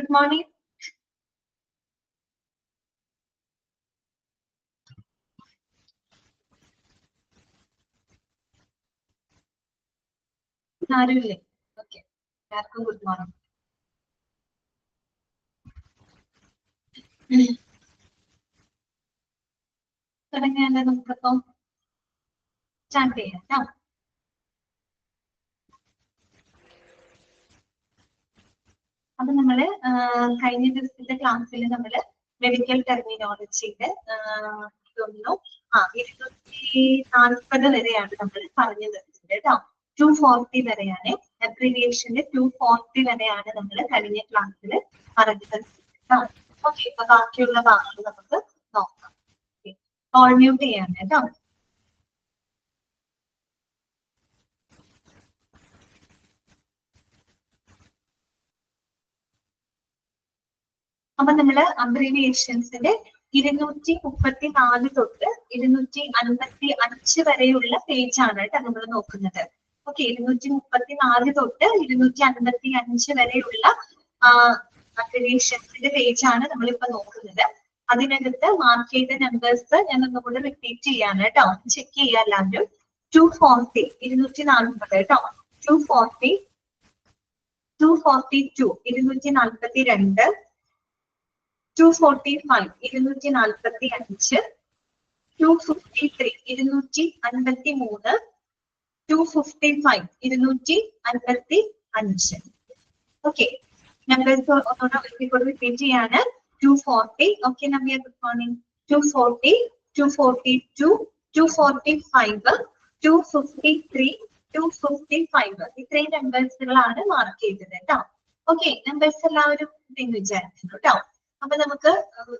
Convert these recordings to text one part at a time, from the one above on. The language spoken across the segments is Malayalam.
Good morning. ആരുമില്ലേ? ഓക്കെ, എല്ലാവർക്കും ഗുഡ് മോർണിംഗ്. തുടങ്ങിയാലോ? നമുക്കിപ്പം സ്റ്റാർട്ട് ചെയ്യാം കേട്ടോ. അപ്പൊ നമ്മള് കഴിഞ്ഞ ദിവസത്തെ ക്ലാസ്സിൽ നമ്മള് മെഡിക്കൽ ടെർമിനോളജിയുടെ 240 വരെയാണ് നമ്മൾ പറഞ്ഞു തരുന്നത് കേട്ടോ. 240 വരെയാണ് അബ്രിവിയേഷന്റെ 240 വരെയാണ് നമ്മൾ കഴിഞ്ഞ ക്ലാസ്സിൽ പറഞ്ഞു തരുന്നത് കേട്ടോ. ഓക്കെ, ഇപ്പൊ ബാക്കിയുള്ള ഭാഗങ്ങൾ നമുക്ക് നോക്കാം. ഓൾ മ്യൂട്ട് ചെയ്യാൻ കേട്ടോ. അപ്പൊ നമ്മള് അബ്രീവിയേഷൻസിന്റെ 234 തൊട്ട് 255 വരെയുള്ള പേജ് ആണ് കേട്ടോ നമ്മൾ നോക്കുന്നത്. ഓക്കെ, 234 തൊട്ട് 255 വരെയുള്ള അബ്രീവിയേഷൻസിന്റെ പേജ് ആണ് നമ്മളിപ്പോ നോക്കുന്നത്. അതിനകത്ത് മാർക്ക് ചെയ്ത നമ്പേഴ്സ് ഞാൻ ഒന്നുകൂടെ റിപ്പീറ്റ് ചെയ്യാണ് കേട്ടോ. ചെക്ക് ചെയ്യാൻ എല്ലാവരും. 240 240 കേട്ടോ. 240 242 242 245 245 253 253 255 255. ഓക്കെ, നമ്പേഴ്സ് ഒന്നുകൂടെ ഒരിക്കൽ റിപ്പീറ്റ് ചെയ്യാണ്. 240. Okay Navya, good morning. 240 242 245 253 255. ഇത്രയും നമ്പേഴ്സുകളാണ് മാർക്ക് ചെയ്തത് കേട്ടോ. ഓക്കെ, നമ്പേഴ്സ് എല്ലാവരും വിചാരിക്കുന്നു കേട്ടോ. അപ്പൊ നമുക്ക്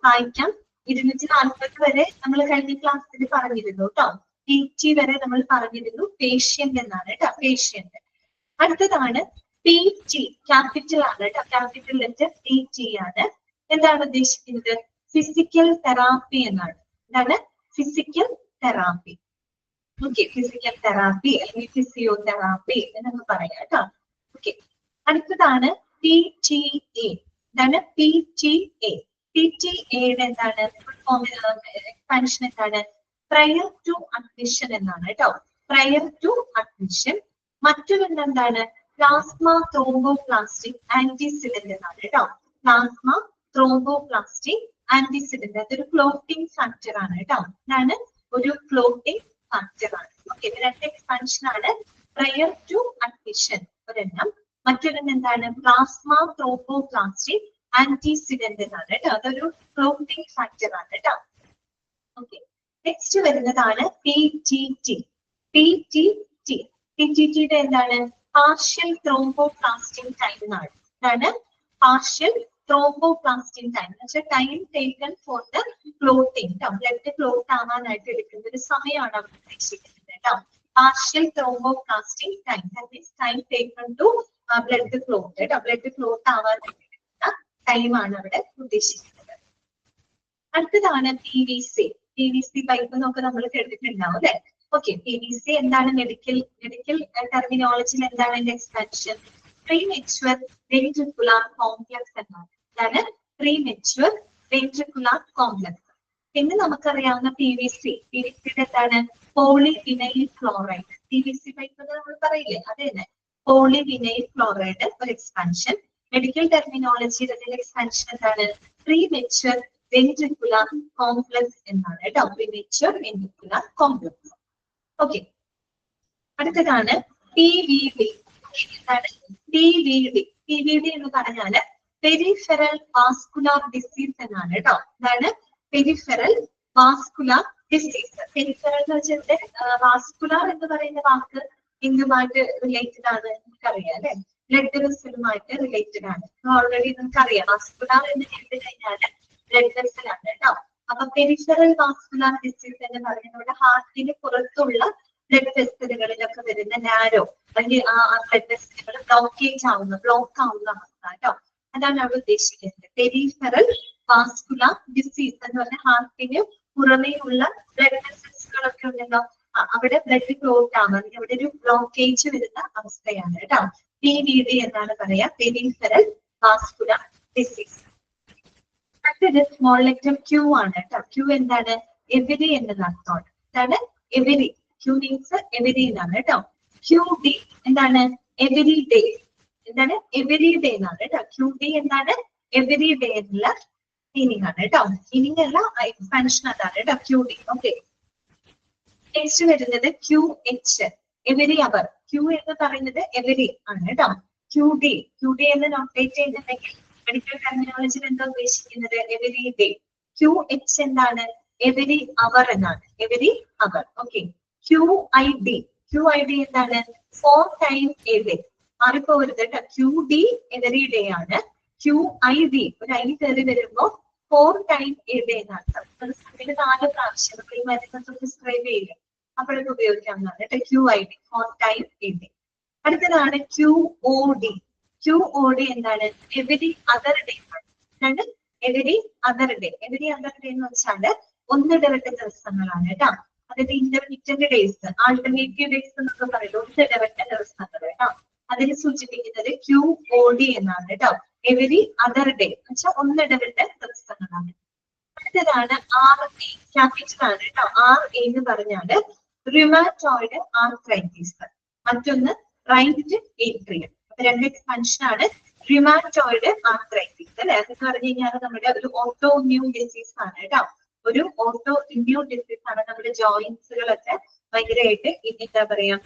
വായിക്കാം. 240 വരെ നമ്മൾ കഴിഞ്ഞ ക്ലാസ്സിൽ പറഞ്ഞിരുന്നു കേട്ടോ. PT വരെ നമ്മൾ പറഞ്ഞിരുന്നു. പേഷ്യന്റ് എന്നാണ് കേട്ടോ, പേഷ്യന്റ്. അടുത്തതാണ് PT. ക്യാപിറ്റൽ ആണ് കേട്ടോ, ക്യാപിറ്റൽ ലെറ്റർ PT ആണ്. എന്താണ് ഉദ്ദേശിക്കുന്നത്? ഫിസിക്കൽ തെറാപ്പി എന്നാണ്. എന്താണ്? Physical therapy. Okay, physical therapy അല്ലെങ്കിൽ ഫിസിയോതെറാപ്പി എന്നൊക്കെ പറയാം കേട്ടോ. ഓക്കെ, അടുത്തതാണ് PTA. എന്താണ്? PTA. PTAയുടെ എന്താണ് എക്സ്പാൻഷൻ? എന്താണ്? പ്രയർ ടു അഡ്മിഷൻ എന്നാണ് കേട്ടോ. Prior to admission. മറ്റൊരെണ്ണം എന്താണ്? പ്ലാസ്മ ത്രോംബോപ്ലാസ്റ്റിക് ആന്റിസിഡന്റ് എന്നാണ് കേട്ടോ. Plasma thromboplastic antecedent. അതൊരു ക്ലോട്ടിംഗ് ഫാക്ടർ ആണ് കേട്ടോ. ഇതാണ് ഒരു ക്ലോട്ടിംഗ് ഫാക്ടർ ആണ്. ഓക്കെ, ഇത് രണ്ട് എക്സ്പാൻഷൻ ആണ്. പ്രയർ ടു അഡ്മിഷൻ ഒരെണ്ണം. മറ്റൊരെണ്ണം എന്താണ്? പ്ലാസ്മ ത്രോംബോപ്ലാസ്റ്റിക് ആന്റിസിഡന്റ് എന്നാണ് കേട്ടോ. അതൊരു ക്ലോട്ടിംഗ് ഫാക്ടർ ആണ് കേട്ടോ. ഓക്കെ, നെക്സ്റ്റ് വരുന്നതാണ് PTT. PTT. PTTയുടെ എന്താണ്? പാർഷ്യൽ ത്രോംബോപ്ലാസ്റ്റിക് ടൈം എന്നാണ്. എന്താണ്? പാർഷ്യൽ ത്രോംബോപ്ലാസ്റ്റിക് ടൈം എന്ന് വെച്ചാൽ time taken for the clotting. Blood clot ആവാനായിട്ട് എടുക്കുന്ന ഒരു സമയമാണ് അവർ ഉദ്ദേശിക്കുന്നത് കേട്ടോ. Partial thromboplastic time, time taken to blood clot കേട്ടോ. ബ്ലഡ് ക്ലോട്ട് ആവാനായിട്ട് എടുക്കുന്ന ടൈമാണ് അവിടെ ഉദ്ദേശിക്കുന്നത്. അടുത്തതാണ് PVC. PVC പൈപ്പ് എന്നൊക്കെ നമ്മൾ കേട്ടിട്ടുണ്ടാവും അല്ലെ. ഓക്കെ, PVC എന്താണ്? മെഡിക്കൽ ടെർമിനോളജിയിൽ എന്താണ് അതിന്റെ എക്സ്പാൻഷൻ? പ്രീമെച്വർ വെൻട്രിക്കുലാർ കോംപ്ലക്സ് എന്നാണ്. എന്താണ്? Premature ventricular complex. പിന്നെ നമുക്കറിയാവുന്ന PVCയുടെ എന്താണ്? Polyvinyl chloride. PVC പൈപ്പ് എന്ന് നമ്മൾ പറയില്ലേ, അത് തന്നെ. പോളിവിനൈൽ ക്ലോറൈഡ് ഒരു എക്സ്പാൻഷൻ. മെഡിക്കൽ ടെർമിനോളജിയിൽ അതിന്റെ എക്സ്പാൻഷൻ എന്താണ്? പ്രീമെച്വർ വെൻട്രിക്കുലാർ കോംപ്ലക്സ് എന്നാണ് കേട്ടോ. Premature ventricular complex. ഓക്കെ, അടുത്തതാണ് PVD. എന്താണ്? PVD. PVD എന്ന് പറഞ്ഞാല് പെരിഫെറൽ വാസ്കുലാർ ഡിസീസ് എന്നാണ് കേട്ടോ. എന്താണ്? Peripheral vascular disease. പെരിഫെറൽ എന്ന് വെച്ചാൽ വാസ്കുലാർ എന്ന് പറയുന്ന വാക്ക് ഇതുമായിട്ട് റിലേറ്റഡ് ആണ്. നമുക്കറിയാം അല്ലെ, ബ്ലഡ് വെസലുമായിട്ട് റിലേറ്റഡ് ആണ്. ഓൾറെഡി നമുക്കറിയാം വാസ്കുലാർ എന്ന് കേട്ട് കഴിഞ്ഞാല് ബ്ലഡ് വെസൽ ആണ് കേട്ടോ. അപ്പൊ പെരിഫെറൽ വാസ്കുലാർ ഡിസീസ് എന്ന് പറയുന്നത് ഹാർട്ടിന് പുറത്തുള്ള ബ്ലഡ് വെസലുകളിലൊക്കെ വരുന്ന നാരോ അല്ലെങ്കിൽ ആ ബ്ലഡ് വെസലുകൾ ബ്ലോക്ക് ആവുന്ന അവസ്ഥ കേട്ടോ. അതാണ് അവിടെ ഉദ്ദേശിക്കുന്നത്. പെരിഫെറൽ വാസ്കുലാർ ഡിസീസ് എന്ന് പറഞ്ഞാൽ ഹാർട്ടിന് പുറമേയുള്ള ബ്ലഡ് വെസൽസുകളൊക്കെ ഉണ്ടല്ലോ, അവിടെ ബ്ലഡ് ക്ലോട്ട് ആവുക, അവിടെ ഒരു ബ്ലോക്കേജ് വരുന്ന അവസ്ഥയാണ് കേട്ടോ. PVD എന്നാണ് പറയാ, പെരിഫെറൽ വാസ്കുലാർ ഡിസീസ്. അടുത്തത് സ്മോൾ ലെറ്റർ ക്യൂ ആണ് കേട്ടോ. ക്യൂ എന്താണ്? എവരി എന്നതാണ് അർത്ഥമാണ്. എന്താണ്? എവരി. ക്യൂ മീൻസ് എവരി എന്നാണ് കേട്ടോ. ക്യൂ ഡി എന്താണ്? Every day. എന്താണ്? എവരി ഡേ എന്നാണ് കേട്ടോ. ക്യൂ ഡി എന്താണ്? എവരി ഡേ എന്നുള്ള മീനിങ് ആണ് കേട്ടോ. മീനിങ് അല്ല, എക്സ്പാൻഷൻ അതാണ് കേട്ടോ ക്യൂ ഡി. ഓക്കെ. നെക്സ്റ്റ് വരുന്നത് Q H, every hour. Q എന്ന് പറയുന്നത് എവരി ആണ് കേട്ടോ. ക്യൂ ഡി, ക്യൂ ഡി എന്ന് നോട്ടേറ്റ് ചെയ്തിട്ടുണ്ടെങ്കിൽ മെഡിക്കൽ ടെർമിനോളജിയിൽ എന്താ ഉദ്ദേശിക്കുന്നത്? Every day. ക്യൂ എച്ച് എന്താണ്? എവരി അവർ എന്നാണ്. Every hour. Okay. Q I D, Q I D എന്താണ്? 4 ടൈം എ ഡേ. മാറിപ്പോകരുത് കേട്ടോ. ക്യൂ ഡി എവരി ഡേ ആണ്. ക്യൂ ഐ ഡി ഒരു ഐ കയറി വരുമ്പോ 4 ടൈം എ ഡേ എന്നാണ്. 4 പ്രാവശ്യം നമ്മൾ ഈ മരുന്നൊക്കെ പ്രിസ്ക്രൈബ് ചെയ്യില്ല, അപ്പോഴൊക്കെ ഉപയോഗിക്കാവുന്നതാണ് കേട്ടോ. Q I D 4 time a day. അടുത്തതാണ് Q O D. Q O D എന്താണ്? എവരി അതർ ഡേ ആണ്. Every other day. Every other day എന്ന് വെച്ചാല് ഒന്നിടവിട്ട ദിവസങ്ങളാണ് കേട്ടോ. അതായത് ഇന്റർമീഡിയറ്റ് ഡേയ്സ്, ആൾട്ടർനേറ്റീവ് ഡേയ്സ് എന്നൊക്കെ പറയുന്നത് ഒന്നിടവിട്ട ദിവസങ്ങൾ കേട്ടോ. അതിന് സൂചിപ്പിക്കുന്നത് ക്യൂ ഒ ഡി എന്നാണ് കേട്ടോ. എവരി അതർ ഡേ എന്ന് വെച്ചാൽ ഒന്നിടവിട്ട ദിവസങ്ങളാണ്. അടുത്തതാണ് ആർ എ. ക്യാപിറ്റൽ ആണ് കേട്ടോ. ആർ എ എന്ന് പറഞ്ഞാല് റിമാറ്റോയിഡ് ആർത്രൈറ്റിസ്. മറ്റൊന്ന് റൈറ്റ് ഏട്രിയം. അപ്പൊ രണ്ട് എക്സ്പാൻഷൻ ആണ്. റിമാറ്റോയിഡ് ആർത്രൈറ്റിസ് അല്ലെ, അതെന്ന് പറഞ്ഞു കഴിഞ്ഞാൽ നമ്മുടെ ഒരു ഓട്ടോ ഇമ്മ്യൂൺ ഡിസീസ് ആണ് കേട്ടോ. ഒരു ഓട്ടോ ഇമ്മ്യൂൺ ഡിസീസ് ആണ്. നമ്മുടെ ജോയിന്റ്സുകളൊക്കെ ഭയങ്കരമായിട്ട് എന്താ പറയാ,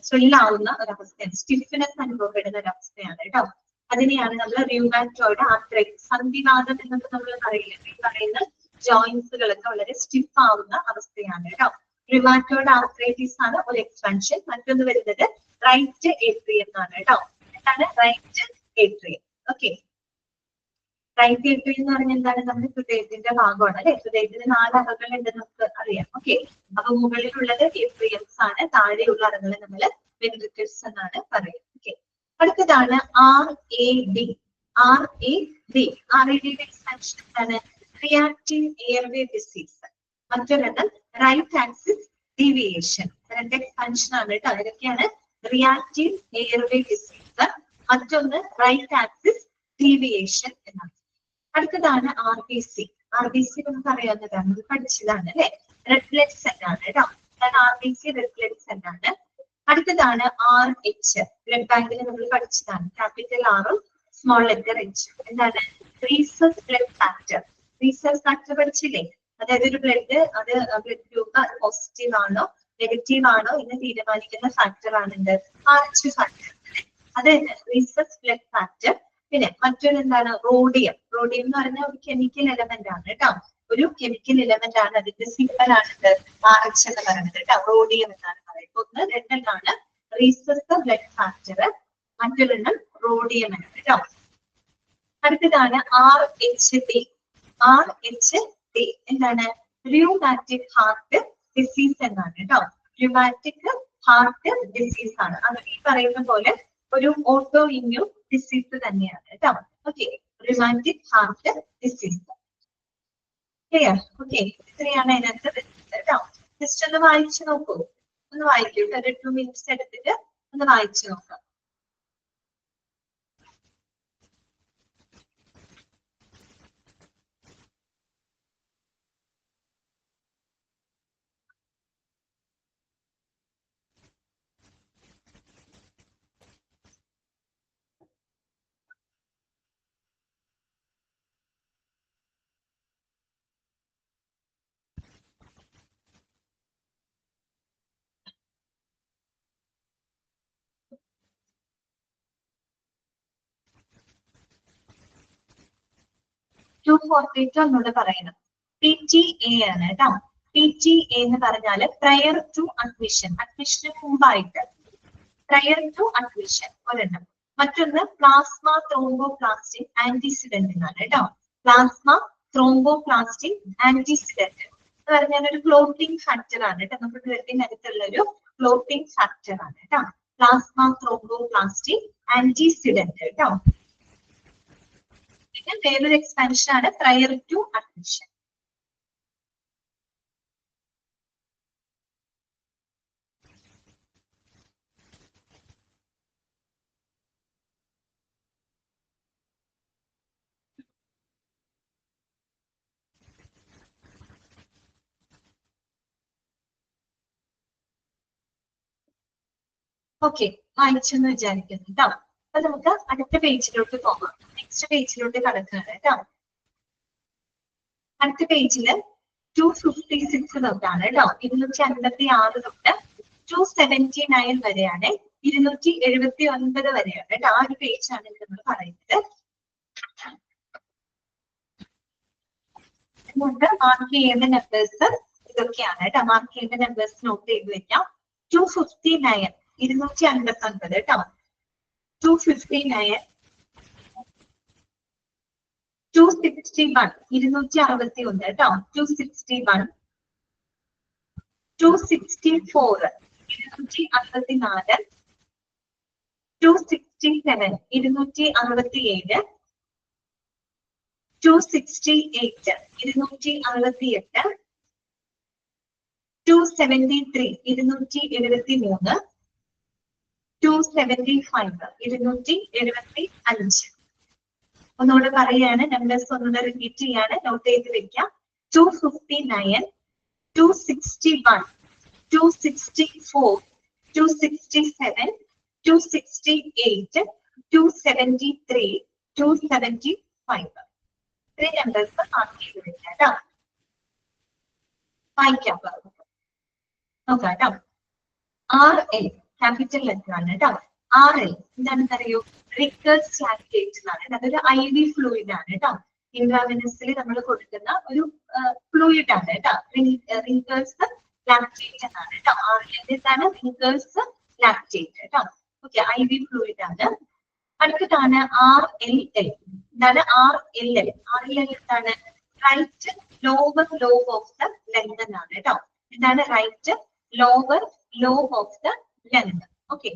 സ്വെല്ലാവുന്ന ഒരവസ്ഥയാണ്. സ്റ്റിഫ്നെസ് അനുഭവപ്പെടുന്ന ഒരവസ്ഥയാണ് കേട്ടോ. അതിനെയാണ് നമ്മൾ റ്യൂമാറ്റോയിഡ് ആർത്രൈറ്റിസ്, സന്ധിവാതം എന്നൊക്കെ നമ്മൾ പറയില്ലേ. ഈ പറയുന്ന ജോയിന്റ്സുകളൊക്കെ വളരെ സ്റ്റിഫ് ആവുന്ന അവസ്ഥയാണ് കേട്ടോ. റ്യൂമാറ്റോയിഡ് ആർത്രൈറ്റിസ് ആണ് ഒരു എക്സ്പാൻഷൻ. മറ്റൊന്ന് വരുന്നത് റൈറ്റ് ഏട്രിയം എന്നാണ് കേട്ടോ. എന്താണ് right atrium? Okay. Right atrium എന്ന് പറഞ്ഞാൽ എന്താണ്? നമ്മുടെ ഹൃദയത്തിന്റെ ഭാഗമാണ് അല്ലെ. ഹൃദയത്തിന് 4 അറകൾ ഉണ്ടെന്ന് നമുക്ക് അറിയാം. ഓക്കെ. അപ്പൊ മുകളിലുള്ളത് ഏട്രിയംസ് ആണ്, താഴെയുള്ള അറകളെ നമ്മൾ വെൻട്രിക്കിൾസ് എന്നാണ് പറയുന്നത്. ഓക്കെ. അടുത്തതാണ് R A D. R A D. R A ഡിയുടെ എക്സ്പാൻഷൻ എന്താണ്? Reactive airway disease. മറ്റൊരെണ്ണം റൈറ്റ് ആക്സിസ് ഡീവിയേഷൻ. രണ്ട് എക്സ്പാൻഷൻ ആണ് കേട്ടോ. അതൊക്കെയാണ് റിയാക്റ്റീവ് എയർവേ ഡിസീസ്, മറ്റൊന്ന് റൈറ്റ് ആക്സിസ് ഡീവിയേഷൻ എന്നാണ്. അടുത്തതാണ് R B C. R B C നമുക്ക് അറിയാവുന്നതാണ്, നമ്മൾ പഠിച്ചതാണ് അല്ലെ. റെഡ് ബ്ലഡ് സെൽ ആണ് കേട്ടോ. R B C red blood cell ആണ്. അടുത്തതാണ് ആർ എച്ച്. ബ്ലഡ് ബാങ്കിൽ നമ്മൾ പഠിച്ചതാണ്. ക്യാപിറ്റൽ ആറും സ്മോൾ ലെറ്റർ എച്ച്. എന്താണ്? Rhesus blood factor. Rhesus factor പഠിച്ചില്ലേ? അതായത് ഒരു ബ്ലഡ്, അത് ബ്ലഡ് ഗ്രൂപ്പ് അത് പോസിറ്റീവ് ആണോ നെഗറ്റീവ് ആണോ എന്ന് തീരുമാനിക്കുന്ന ഫാക്ടർ ആണെന്ത്? R H factor. അത് റീസസ് ബ്ലഡ് ഫാക്ടർ. പിന്നെ മറ്റൊരു എന്താണ്? റോഡിയം. റോഡിയം എന്ന് പറഞ്ഞാൽ ഒരു കെമിക്കൽ എലമെന്റ് ആണ് കേട്ടോ. ഒരു കെമിക്കൽ എലമെന്റ് ആണ്. അതിന്റെ സിമ്പൽ ആണ് ആർ എച്ച് എന്ന് പറയുന്നത് കേട്ടോ. റോഡിയം എന്നാണ് പറയുന്നത്. ഒന്ന് രണ്ടെണ്ണമാണ് റീസസ് ബ്ലഡ് ഫാക്ടർ, മറ്റൊരെണ്ണം റോഡിയം ആണ് കേട്ടോ. അടുത്തതാണ് R H D. R H D എന്താണ്? റ്യൂമാറ്റിക് ഹാർട്ട് ഡിസീസ് എന്നാണ് കേട്ടോ. റ്യൂമാറ്റിക് ഹാർട്ട് ഡിസീസ് ആണ്. അത് ഈ പറയുന്ന പോലെ ഒരു ഓട്ടോ ഇമ്മ്യൂൺ ഡിസീസ് തന്നെയാണ് കേട്ടോ. Okay. Rheumatic heart disease. Clear? Okay. ഇത്രയാണ് അതിനകത്ത് വരുന്നത് കേട്ടോ. ജസ്റ്റ് ഒന്ന് വായിച്ചു നോക്കൂ. ഒന്ന് വായിക്കൂ. ഒരു 2 മിനിറ്റ്സ് എടുത്തിട്ട് ഒന്ന് വായിച്ചു നോക്കാം. ഒന്നുകൂടെ പറയണം. PTA ആണ് കേട്ടോ. PTA എന്ന് പറഞ്ഞാല് പ്രയർ ടു അഡ്മിഷൻ. അഡ്മിഷന് മുമ്പായിട്ട്. പ്രയർ ടു അഡ്മിഷൻ ഒരെണ്ണം. മറ്റൊന്ന് പ്ലാസ്മ ത്രോംബോപ്ലാസ്റ്റിൻ ആന്റിസിഡന്റ് എന്നാണ് കേട്ടോ. പ്ലാസ്മ ത്രോംബോപ്ലാസ്റ്റിൻ ആന്റിസിഡന്റ് എന്ന് പറഞ്ഞാൽ ഒരു ക്ലോട്ടിംഗ് ഫാക്ടർ ആണ് കേട്ടോ. നമ്മുടെ ബ്ലഡിനകത്തുള്ള ഒരു ക്ലോട്ടിംഗ് ഫാക്ടർ ആണ് കേട്ടോ. പ്ലാസ്മ ത്രോംബോപ്ലാസ്റ്റിൻ ആന്റിസിഡന്റ് കേട്ടോ. പിന്നെ വേറൊരു എക്സ്പാൻഷൻ ആണ് പ്രയർ ടു അഡ്മിഷൻ. ഓക്കെ, വായിച്ചെന്ന് വിചാരിക്കുന്നു കേട്ടോ. അപ്പൊ നമുക്ക് അടുത്ത പേജിലോട്ട് പോകാം. നെക്സ്റ്റ് പേജിലോട്ട് കടക്കുകയാണ് കേട്ടോ. അടുത്ത പേജില് 256 തൊട്ടാണ് കേട്ടോ. 256 തൊട്ട് 279 വരെയാണ്, 279 വരെയാണ് കേട്ടോ. ആ ഒരു പേജാണ് ഇത് നമ്മൾ പറയുന്നത്. അതുകൊണ്ട് മാർക്ക് ചെയ്യേണ്ട നമ്പേഴ്സ് ഇതൊക്കെയാണ് കേട്ടോ. മാർക്ക് ചെയ്യേണ്ട നമ്പേഴ്സ് നോട്ട് ചെയ്ത് വെക്കാം. 259 259 കേട്ടോ. 259 261 261 കേട്ടോ. 261 264 264 267 267 268 268 273 273 275 275. ഒന്നുകൂടെ പറയാണ്, നമ്പേഴ്സ് ഒന്നുകൂടെ റിപ്പീറ്റ് ചെയ്യാണ്, നോട്ട് ചെയ്ത് വെക്കാം. 259 261 264 267 268 273 275. ഇത്രയും നമ്പേഴ്സ് മാർക്ക് ചെയ്ത് വെക്കാം കേട്ടോ. വായിക്കാം, നോക്കാം കേട്ടോ. RL ക്യാപിറ്റൽ ലെറ്റർ ആണ് കേട്ടോ. RL എന്താണെന്ന് അറിയോ? റിക്കേഴ്സ് ലാക്റ്റേറ്റ് എന്നാണ്. അതൊരു IV ഫ്ലൂയിഡ് ആണ് കേട്ടോ. ഇൻട്രാവെനസിൽ നമ്മൾ കൊടുക്കുന്ന ഒരു ഫ്ലൂയിഡ് ആണ് കേട്ടോ. റിക്കേഴ്സ് ലാക്റ്റേറ്റ് എന്നാണ് കേട്ടോ. RL എന്താണ്? റിക്കേഴ്സ് ലാക്റ്റേറ്റ് കേട്ടോ. ഓക്കെ, IV ഫ്ലൂയിഡ് ആണ്. അടുത്തതാണ് RLL. എന്താണ് RLL? RLL എന്താണ്? Right lower lobe of the length എന്നാണ് കേട്ടോ. എന്താണ്? Right lower lobe of the length. Okay,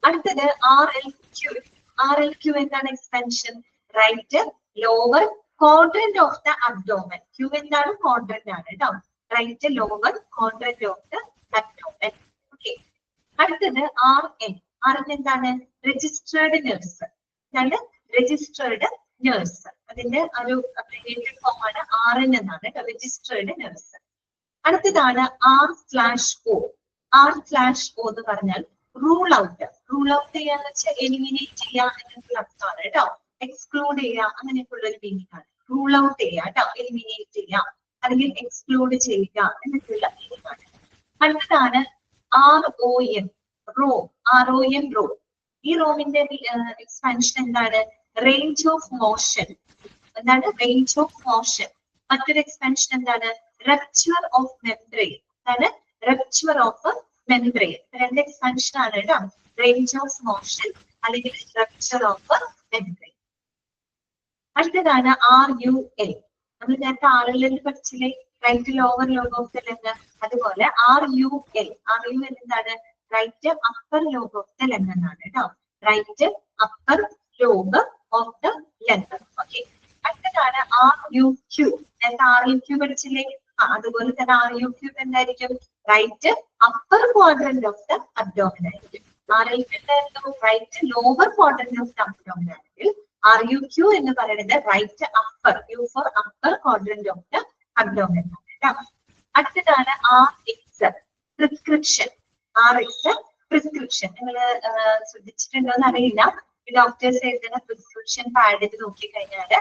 അടുത്തത് RLQ. RLQ എന്താണ്? Expansion right lower quadrant of the abdomen. Q എന്താണ്? ക്വാഡ്രന്റ് ആണ് കേട്ടോ. Right lower quadrant of the abdomen. Okay, അടുത്തത് RN. RN എന്താണ്? Registered nurse. എന്താണ്? Registered nurse. അതിന്റെ ഒരു അബ്രിവിയേറ്റഡ് ഫോം ആണ് RN എന്നാണ്, രജിസ്റ്റേർഡ് നഴ്സ്. അടുത്തതാണ് R/O. R/O എന്ന് പറഞ്ഞാൽ റൂൾ ഔട്ട്. റൂൾ ഔട്ട് ചെയ്യാന്ന് വെച്ചാൽ എലിമിനേറ്റ് ചെയ്യുക എന്നൊക്കെയുള്ള അർത്ഥമാണ് കേട്ടോ. എക്സ്ക്ലൂഡ് ചെയ്യുക അങ്ങനെയൊക്കെയുള്ള ഒരു മീനിങ് ആണ്. റൂൾ ഔട്ട് ചെയ്യുക കേട്ടോ, എലിമിനേറ്റ് ചെയ്യുക അല്ലെങ്കിൽ എക്സ്ക്ലൂഡ് ചെയ്യുക എന്നൊക്കെയുള്ള മീനിങ് ആണ്. അടുത്തതാണ് ROM. റോ. ROM raw. ഈ റോമിന്റെ എക്സ്പാൻഷൻ എന്താണ്? Range of motion. എന്താണ്? Range of motion. മറ്റൊരു എക്സ്പാൻഷൻ എന്താണ്? Rupture of membrane. എന്താണ്? Rupture of membrane. രണ്ട് എക്സ്പാൻഷൻ ആണ് കേട്ടോ. റേഞ്ച് ഓഫ് മോഷൻ അല്ലെങ്കിൽ റപ്ചർ ഓഫ് മെംബ്രെയിൻ. അടുത്തതാണ് RUL. നമ്മൾ നേരത്തെ RLL പഠിച്ചില്ലേ? Right lower lobe of the length. അതുപോലെ RUL. RUL എന്താണ്? Right upper lobe of the length എന്നാണ് കേട്ടോ. Right upper lobe of the length. Okay, അടുത്തതാണ് RUQ. നേരത്തെ RUQ പഠിച്ചില്ലേ? അതുപോലെ തന്നെ RUQ എന്തായിരിക്കും? Right upper quadrant of the abdomen ആയിരിക്കും. RLQ എന്തായിരുന്നു? Right lower quadrant of the abdomen ആണെങ്കിൽ RUQ എന്ന് പറയുന്നത് right upper, U for upper quadrant of the abdomen ആണ് കേട്ടോ. അടുത്തതാണ് RX പ്രിസ്ക്രിപ്ഷൻ. RX പ്രിസ്ക്രിപ്ഷൻ നിങ്ങൾ ശ്രദ്ധിച്ചിട്ടുണ്ടോ എന്ന് അറിയില്ല. ഡോക്ടേഴ്സ് എഴുതുന്ന പ്രിസ്ക്രിപ്ഷൻ പാഡിൽ നോക്കിക്കഴിഞ്ഞാൽ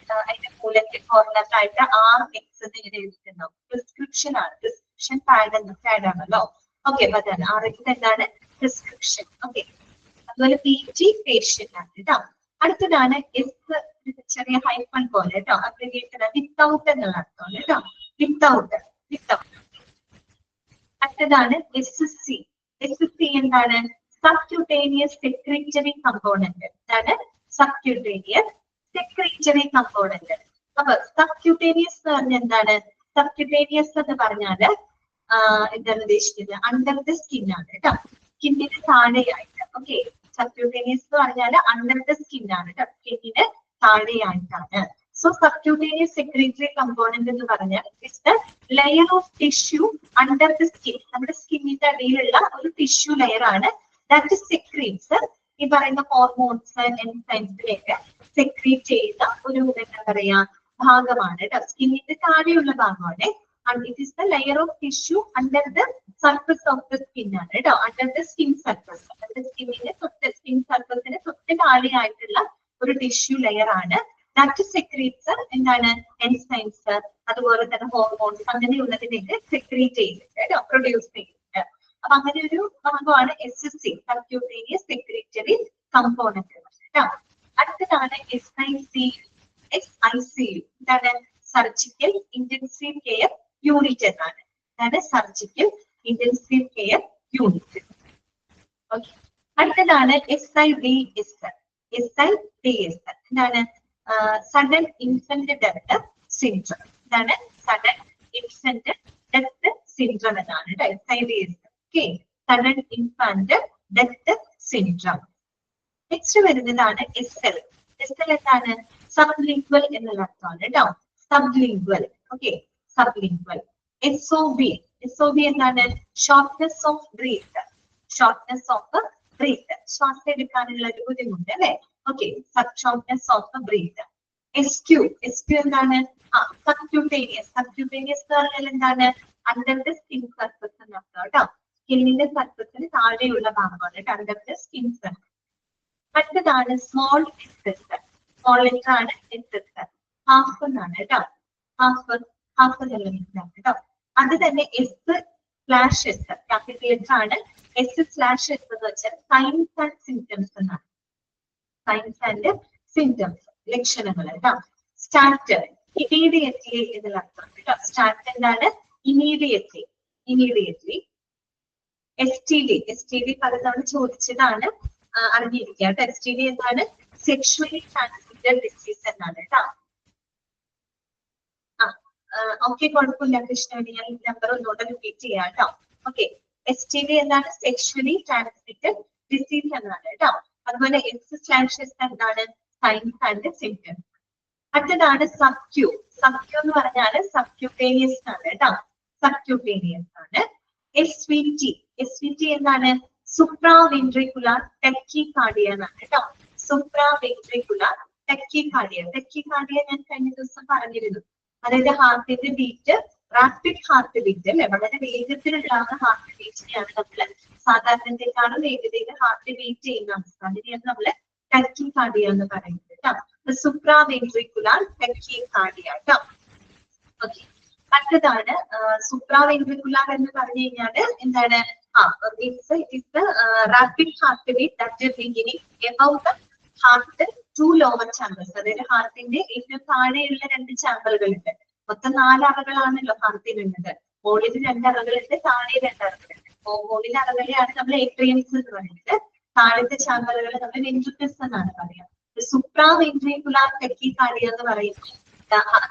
അതിന്റെ മൂലത്തിൽ കോർണറിലായിട്ട് RX എന്ന് ഇങ്ങനെ എഴുതിയിട്ടുണ്ടാവും. പ്രിസ്ക്രിപ്ഷൻ ആണ്, പ്രിസ്ക്രിപ്ഷൻ പാഡാണല്ലോ. ഓക്കെ, അപ്പൊ അതാണ് RX എന്താണ്? പ്രിസ്ക്രിപ്ഷൻ. ഓക്കെ, അതുപോലെ PT പേഷ്യന്റ് ആണ് കേട്ടോ. അടുത്തതാണ് S, ചെറിയ ഹൈഫൺ പോലെ കേട്ടോ, അബ്രിവിയേറ്റഡ് വിത്തൗട്ട് എന്നുള്ള അർത്ഥം കേട്ടോ. വിത്തൗട്ട്. അടുത്തതാണ് SC. SC എന്താണ്? Subcutaneous secretory component. എന്താണ്? Subcutaneous secretory component. അപ്പൊ സബ്ക്യൂട്ടേനിയസ് എന്ന് പറഞ്ഞാൽ എന്താണ്? സബ്ക്യൂട്ടേനിയസ് എന്ന് പറഞ്ഞാല് എന്താണ് ഉദ്ദേശിക്കുന്നത്? അണ്ടർ ദ സ്കിൻ ആണ് കേട്ടോ. സ്കിന്നിന് താഴെയായിട്ട്. ഓക്കെ, സബ്ക്യൂട്ടേനിയസ് എന്ന് പറഞ്ഞാല് അണ്ടർ ദ സ്കിൻ ആണ് കേട്ടോ. സ്കിന്നിന് താഴെയായിട്ടാണ്. സോ സബ്ക്യൂട്ടേനിയസ് സെക്രീറ്ററി കമ്പോണന്റ് എന്ന് പറഞ്ഞാൽ it's the layer of tissue under the skin. നമ്മുടെ സ്കിന്നിന്റെ അടിയിലുള്ള ഒരു ടിഷ്യൂ ലെയർ ആണ്. ദാറ്റ് സെക്രീറ്റ്സ് ഈ പറയുന്ന ഹോർമോൺസ് എൻസൈംസിനെയൊക്കെ സെക്രീറ്റ് ചെയ്യുന്ന ഒരു എന്താ പറയാ ഭാഗമാണ് കേട്ടോ. സ്കിന്നിന്റെ താഴെയുള്ള ഭാഗമാണ്. It is the layer of tissue under the surface of the skin ആണ് കേട്ടോ. Under the skin surface, under സ്കിന്നിന്റെ സ്കിൻ സർഫസിന് തൊട്ട് താഴെയായിട്ടുള്ള ഒരു ടിഷ്യൂ ലെയർ ആണ്. ദാറ്റ് സെക്രീറ്റ്സ് എന്താണ് എൻസൈംസ്, അതുപോലെ തന്നെ ഹോർമോൺസ് അങ്ങനെയുള്ളതിനൊക്കെ സെക്രീറ്റ് ചെയ്തിട്ട് കേട്ടോ, പ്രൊഡ്യൂസ് ചെയ്തിട്ട്. അപ്പൊ അങ്ങനെ ഒരു ഭാഗമാണ് SSC, സബ്ക്യൂട്ടേനിയസ് സെക്രീറ്ററി കമ്പോണന്റ് കേട്ടോ. അടുത്തതാണ് SICU. എന്താണ് സർജിക്കൽ ഇന്റൻസീവ് കെയർ യൂണിറ്റ് എന്നാണ്. അതാണ് surgical intensive care unit. Okay, അടുത്തതാണ് SIDS. എന്താണ് സഡൻ ഇൻഫന്റ് ഡെത്ത് സിൻഡ്രം. ഇതാണ് സഡൻ ഇൻഫന്റ് ഡെത്ത് സിൻഡ്രം എന്നാണ് SIDS. Okay, sudden infant death syndrome. Next വരുന്നതാണ് SL. എന്താണ് സബ്ലിംഗ്വൽ എന്നുള്ള അർത്ഥമാണ് കേട്ടോ. സബ്ലിംഗ്വൽ. Okay, sublingual. SOB എന്താണ് shortness of breath. Shortness of breath, ശ്വാസം എടുക്കാനുള്ള ഒരു ബുദ്ധിമുട്ട് അല്ലെ. Okay, shortness of breath. SQ എന്താണ് സബ്ക്യൂട്ടേനിയസ്. സബ്ക്യൂട്ടേനിയസ് എന്ന് പറഞ്ഞാൽ എന്താണ് അണ്ടർ ദ സ്കിൻ സർഫസ് എന്നർത്ഥം കേട്ടോ. സ്കിന്നിന്റെ സർഫസിന് താഴെയുള്ള ഭാഗമാണ് അണ്ടർ ദ സ്കിൻ സർഫസ്. അടുത്തതാണ് സ്മോൾ intestine. സ്മോൾ ലെറ്റർ ആണ് intestine. ഹാഫ് എന്നാണ് കേട്ടോ. ഹാഫ് എന്നുള്ള മീനിങ് കേട്ടോ. അത് തന്നെ S/S ക്യാപിറ്റൽ ലെറ്റർ ആണ്. S/S എന്ന് വെച്ചാൽ സൈൻസ് ആൻഡ് സിംറ്റംസ് എന്നാണ്. സൈൻസ് ആൻഡ് സിംറ്റംസ്, ലക്ഷണങ്ങൾ കേട്ടോ. സ്റ്റാർട്ട് ഇമീഡിയറ്റ്ലി എന്നുള്ള അർത്ഥം കേട്ടോ. സ്റ്റാർട്ട് എന്താണ് ഇമീഡിയറ്റ്ലി. STD പലതവണ ചോദിച്ചതാണ്, അറിഞ്ഞിരിക്കുക. STD എന്താണ് സെക്ഷുവലി ട്രാൻസ്മിറ്റഡ് ഡിസീസ് എന്നാണ് കേട്ടോ. ഓക്കെ, കുഴപ്പമില്ല കൃഷ്ണവേണി, ഞാൻ നമ്പർ ഒന്നുകൂടെ റിപ്പീറ്റ് ചെയ്യാം കേട്ടോ. ഓക്കെ, STD എന്താണ് സെക്ഷുവലി ട്രാൻസ്മിറ്റഡ് ഡിസീസ് എന്നാണ് കേട്ടോ. അതുപോലെ S/S എന്താണ് സൈൻസ് ആൻഡ് സിംറ്റംസ്. അടുത്തതാണ് സബ്ക്യൂ എന്ന് പറഞ്ഞാൽ സബ്ക്യൂട്ടേനിയസ് ആണ് കേട്ടോ. സബ്ക്യൂട്ടേനിയസ് ആണ്. SVT എന്താണ് സുപ്രാവെൻട്രിക്കുലാർ ടെക്കികാർഡിയ എന്നാണ് കേട്ടോ. സുപ്രാവെൻട്രിക്കുലാർ ടെക്കികാർഡിയ ഞാൻ കഴിഞ്ഞ ദിവസം പറഞ്ഞിരുന്നു. അതായത് ഹാർട്ടിന്റെ ബീറ്റ്, റാപ്പിഡ് ഹാർട്ട് ബീറ്റ് അല്ലെ, വളരെ വേഗത്തിലുണ്ടാകുന്ന ഹാർട്ട് ബീറ്റിനെയാണ് നമ്മൾ സാധാരണത്തെക്കാളും വേഗതയിൽ ഹാർട്ട് ബീറ്റ് ചെയ്യുന്ന അവസ്ഥ, അതിനെയാണ് നമ്മൾ ടെക്കികാർഡിയ എന്ന് പറയുന്നത് കേട്ടോ. സുപ്രാവെൻട്രിക്കുലാർ ടെക്കികാർഡിയ കേട്ടോ. ഓക്കെ, അടുത്തതാണ് സുപ്രാവെൻട്രിക്കുലാർ എന്ന് പറഞ്ഞു കഴിഞ്ഞാല് എന്താണ് it's rapid heart beat that beginning above the heart to lower chambers. അതായത് ഹാർട്ടിന്റെ ഏറ്റവും താഴെയുള്ള 2 ചാമ്പറുകൾ ഉണ്ട്. മൊത്തം 4 അറകളാണല്ലോ ഹാർട്ടിനുള്ളത്. മുകളിൽ 2 അറകളുണ്ട്, താഴെ 2 അറകളുണ്ട്. മുകളിലെ അറകളെയാണ് നമ്മൾ ഏട്രിയംസ് എന്ന് പറയുന്നത്. താഴത്തെ ചാമ്പറുകൾ നമ്മൾ വെൻട്രിക്കിൾസ് എന്നാണ് പറയുക. സുപ്രാവെൻട്രിക്കുലാർ ടെക്കികാർഡിയ എന്ന് പറയുന്നത്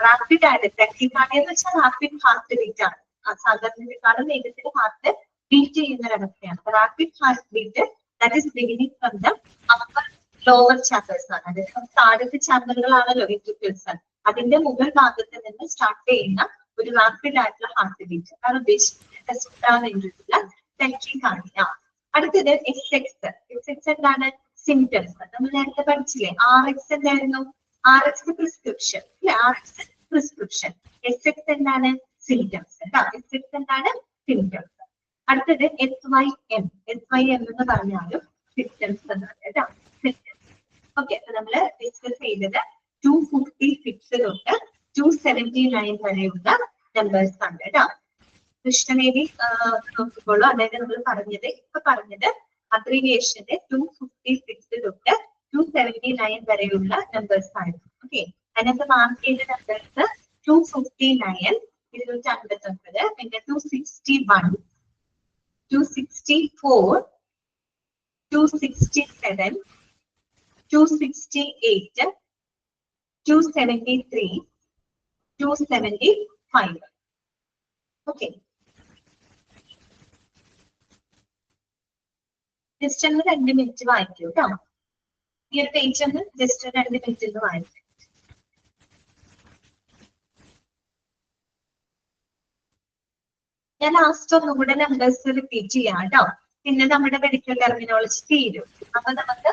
റാപ്പിഡ് ആയിട്ട്, ടെക്കികാർഡിയ എന്ന് വെച്ചാൽ റാപ്പിഡ് ഹാർട്ട് ബീറ്റ് ആണ്. സാധാരണക്കാളും വേഗത്തിൽ ഹാർട്ട് ബീറ്റ് ചെയ്യുന്ന ഒരവസ്ഥയാണ്. Rapid heart beat that is beginning from the upper lower chambers ആണ്. അതായത് താഴത്തെ ചാമ്പറുകളാണല്ലോ വെൻട്രിക്കിൾസ്. അതിന്റെ മുകൾ ഭാഗത്ത് നിന്ന് സ്റ്റാർട്ട് ചെയ്യുന്ന ഒരു റാപ്പിഡ് ആയിട്ടുള്ള ഹാർട്ട് ബീറ്റ് അതാണ് ഉദ്ദേശിക്കുന്നത് സുപ്രാവെൻട്രിക്കുലാർ ടെക്കികാർഡിയ. അടുത്തത് SX എന്താണ് സിംറ്റംസ്. നമ്മൾ നേരത്തെ പഠിച്ചില്ലേ RX എന്തായിരുന്നു, RX പ്രിസ്ക്രിപ്ഷൻ അല്ലെ, RX പ്രിസ്ക്രിപ്ഷൻ. SX എന്താണ് സിംറ്റംസ് കേട്ടോ. SX എന്താണ് സിംറ്റംസ്. അടുത്തത് SYM എന്ന് പറഞ്ഞാലും സിംറ്റംസ് എന്നാണ് കേട്ടോ. ഓക്കെ, അപ്പൊ നമ്മള് ഡിസ്കസ് ചെയ്തത് 256 തൊട്ട് 279 വരെയുള്ള നമ്പേഴ്സ് ആണ് കേട്ടോ. കൃഷ്ണവേദി നോക്കിക്കോളൂ. അതായത് നമ്മൾ ഇപ്പൊ പറഞ്ഞത് അബ്രിവിയേഷന്റെ 256 തൊട്ട് 279 വരെയുള്ള നമ്പേഴ്സ് ആയിരുന്നു. ഓക്കെ, അതിനകത്ത് മാർക്ക് ചെയ്ത നമ്പേഴ്സ് 259, 259, പിന്നെ 261, 264, 267, 268, 273, 275. ഓക്കെ, ജസ്റ്റ് ഒന്ന് 2 മിനിറ്റ് വായിക്കൂ കേട്ടോ. ഈ ഒരു പേജ് ഒന്ന് ജസ്റ്റ് 2 മിനിറ്റ് ഒന്ന് വായിക്കും. ഞാൻ ലാസ്റ്റ് ഒന്നും കൂടെ നമ്പേഴ്സ് റിപ്പീറ്റ് ചെയ്യാം കേട്ടോ. പിന്നെ നമ്മുടെ മെഡിക്കൽ ടെർമിനോളജി തീരും. അപ്പൊ നമുക്ക്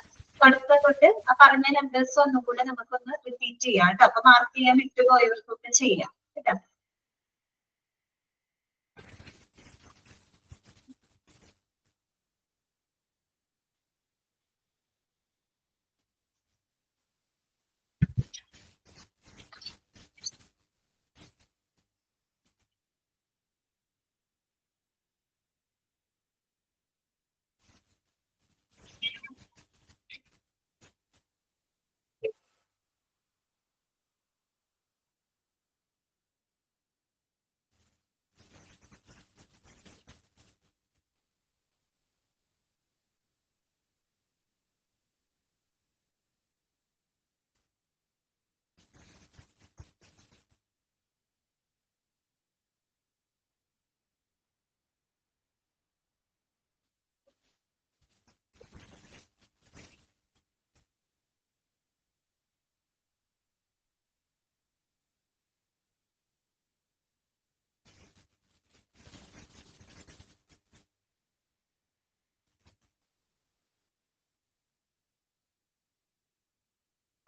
തൊട്ട് പറഞ്ഞ നമ്പേഴ്സ് ഒന്നും കൂടെ നമുക്കൊന്ന് റിപ്പീറ്റ് ചെയ്യാം കേട്ടോ. അപ്പൊ മാർക്ക് ചെയ്യാൻ വിട്ടുപോയവർക്കൊക്കെ ചെയ്യാം കേട്ടോ.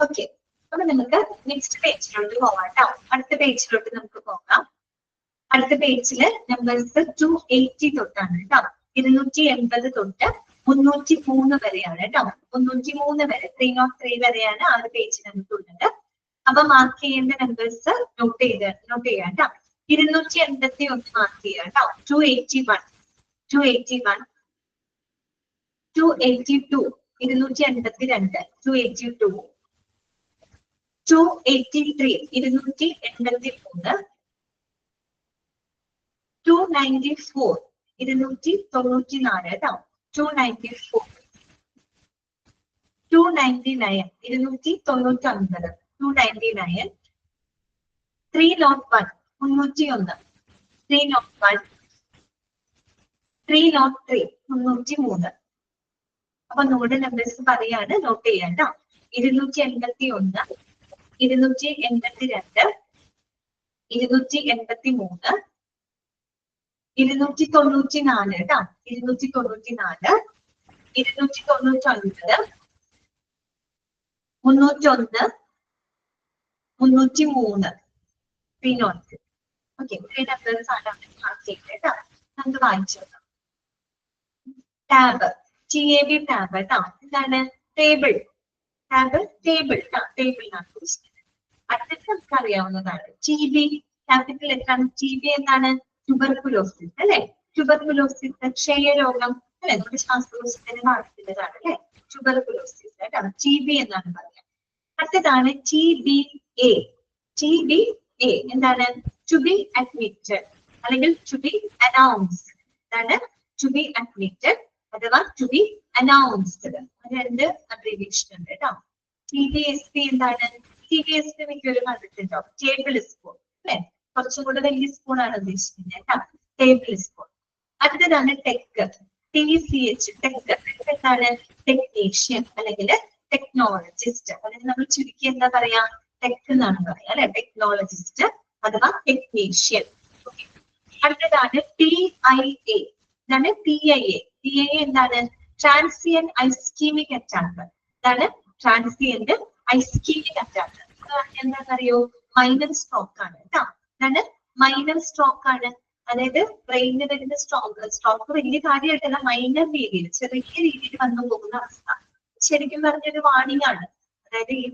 ഓക്കെ, അപ്പൊ നമുക്ക് നെക്സ്റ്റ് പേജിലോട്ട് പോവാം കേട്ടോ. അടുത്ത പേജിലോട്ട് നമുക്ക് പോകാം. അടുത്ത പേജില് നമ്പേഴ്സ് 280 തൊട്ടാണ് കേട്ടോ. 280 തൊട്ട് 303 വരെയാണ് കേട്ടോ. 303 വരെ 303 വരെയാണ് ആ ഒരു പേജ് നമുക്കുള്ളത്. അപ്പൊ മാർക്ക് ചെയ്യേണ്ട നമ്പേഴ്സ് നോട്ട് ചെയ്യാം കേട്ടോ. 281 മാർക്ക് ചെയ്യാം കേട്ടോ. 281, 281, 282, 282, 282, 283, 283, 294, 294 കേട്ടോ. 294, 299, 299, 299, 301, 301, 301, 303, 303. അപ്പൊ നമ്മുടെ നമ്പേഴ്സ് പറയാണ്, നോട്ട് ചെയ്യാം കേട്ടോ. 281, 282, 283, 294 കേട്ടോ. 294, 299, 301, 303, 303. ഓക്കെ, ഇത്രയും നമ്പേഴ്സ് ആണ് മാർക്ക് ചെയ്യുന്നത് കേട്ടോ. നമുക്ക് വായിച്ചു നോക്കാം. ടാബ്, TAB ടാബ് കേട്ടോ. എന്താണ്? ടേബിൾ. ടാബ് ടേബിൾ ടേബിളിനാണ് ഉദ്ദേശിക്കുന്നത്. അടുത്തിട്ട് നമുക്ക് അറിയാവുന്നതാണ് TB. ക്യാപിറ്റൽ ലെറ്ററാണ്. TB എന്താണ്? ട്യൂബർകുലോസിസ് അല്ലെ. ട്യൂബർകുലോസിസ് ക്ഷയരോഗം അല്ലെ. നമ്മുടെ ശ്വാസകോശത്തിന് ബാധിക്കുന്നതാണ് അല്ലെ ട്യൂബർകുലോസിസ് കേട്ടോ. TB എന്നാണ് പറയുക. അടുത്തതാണ് TBA. TBA എന്താണ്? ടു ബി അഡ്മിറ്റഡ് അല്ലെങ്കിൽ ടു ബി അനൗൺസ്ഡ്. എന്താണ്? ടു ബി അഡ്മിറ്റഡ് അഥവാ ടു ബി അനൗൺസ്ഡ്. രണ്ട് അബ്രീവിയേഷൻ ഉണ്ട് കേട്ടോ. TBSP എന്താണ്? TBSP മിക്കൊരു കണ്ടിട്ടുണ്ടോ? ടേബിൾ സ്പൂൺ അല്ലെ. കുറച്ചും കൂടെ വലിയ സ്പൂൺ ആണ് ഉദ്ദേശിക്കുന്നത് കേട്ടോ. Table spoon. അടുത്തതാണ് ടെക്. TCH tech. എന്താണ്? ടെക്നീഷ്യൻ അല്ലെങ്കിൽ ടെക്നോളജിസ്റ്റ്. അതിന് നമ്മൾ ചുരുക്കി എന്താ പറയാ? ടെക് എന്നാണ് പറയാ അല്ലെ. ടെക്നോളജിസ്റ്റ് അഥവാ ടെക്നീഷ്യൻ. അടുത്തതാണ് TIA. ഇതാണ് TIA. TIA എന്താണ്? Transient ischaemic attack. ഇതാണ് ട്രാൻസിയന്റ് ഐസ്കീമിക് അറ്റാക്ക്. എന്താണെന്നറിയോ? മൈനർ സ്ട്രോക്ക് ആണ് കേട്ടോ. ഇതാണ് മൈനർ സ്ട്രോക്ക് ആണ്. അതായത് ബ്രെയിനിന് വരുന്ന സ്ട്രോക്ക് വലിയ കാര്യമായിട്ടല്ല, മൈനർ രീതിയിൽ ചെറിയ രീതിയിൽ വന്നു പോകുന്ന അവസ്ഥ. ശരിക്കും പറഞ്ഞൊരു വാണിംഗ് ആണ്. അതായത് ഈ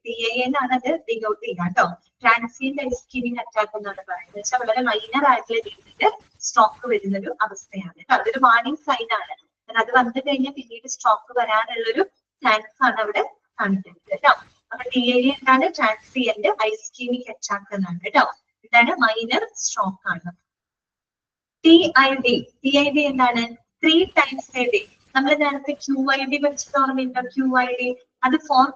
TIA എന്നാണ് അത് ഡിനോട്ട് ചെയ്യുക കേട്ടോ. ട്രാൻസിയന്റ് ഐസ്കീമിക് അറ്റാക്ക് എന്നാണ് പറയുന്നത്. വെച്ചാൽ വളരെ മൈനർ ആയിട്ടുള്ള രീതിയിൽ സ്ട്രോക്ക് വരുന്നൊരു അവസ്ഥയാണ് കേട്ടോ. അതൊരു വാണിംഗ് സൈൻ ആണ്. അത് വന്നു കഴിഞ്ഞാൽ പിന്നീട് സ്ട്രോക്ക് വരാനുള്ളൊരു ചാൻസ് ആണ് അവിടെ കാണിക്കുന്നത് കേട്ടോ. അപ്പൊ TIA എന്താണ്? ട്രാൻസിയന്റ് ഐസ്കീമിക് അറ്റാക്ക് എന്നാണ് കേട്ടോ. ഇതാണ് മൈനർ സ്ട്രോക്ക് ആണ്. TID എന്താണ്? 3 times a day. നമ്മൾ നേരത്തെ QID പഠിച്ചത് ഓർമ്മയുണ്ടോ? QID അത് 4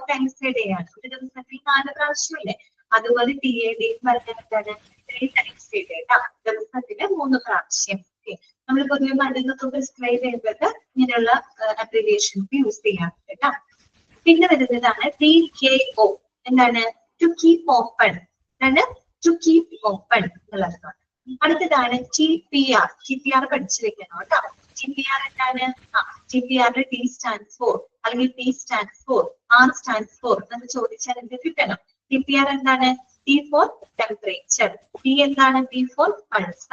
times a day ആണ്. ഒരു ദിവസത്തിൽ 4 പ്രാവശ്യമല്ലേ. അതുപോലെ TID പറഞ്ഞാൽ എന്താണ്? 3 times a day കേട്ടോ. ദിവസത്തിന് 3 പ്രാവശ്യം. നമ്മൾ പൊതുവെ മരുന്നൊക്കെ പ്രിസ്ക്രൈബ് ചെയ്യുമ്പോൾ ഇങ്ങനെയുള്ള അബ്രിവിയേഷൻസ് യൂസ് ചെയ്യാറുണ്ട് കേട്ടോ. പിന്നെ വരുന്നതാണ് TKO. എന്താണ്? To keep open. എന്താണ്? ടു കീപ് ഓപ്പൺ എന്നുള്ളതാണ്. അടുത്തതാണ് TPR. TPR പഠിച്ചു വെക്കണം കേട്ടോ. TPR എന്താണ്? TPR T stands for അല്ലെങ്കിൽ P stands for, R stands for എന്ന് ചോദിച്ചാൽ എന്ത് കിട്ടണം? TPR എന്താണ്? T for temperature. P എന്താണ്? P for pulse,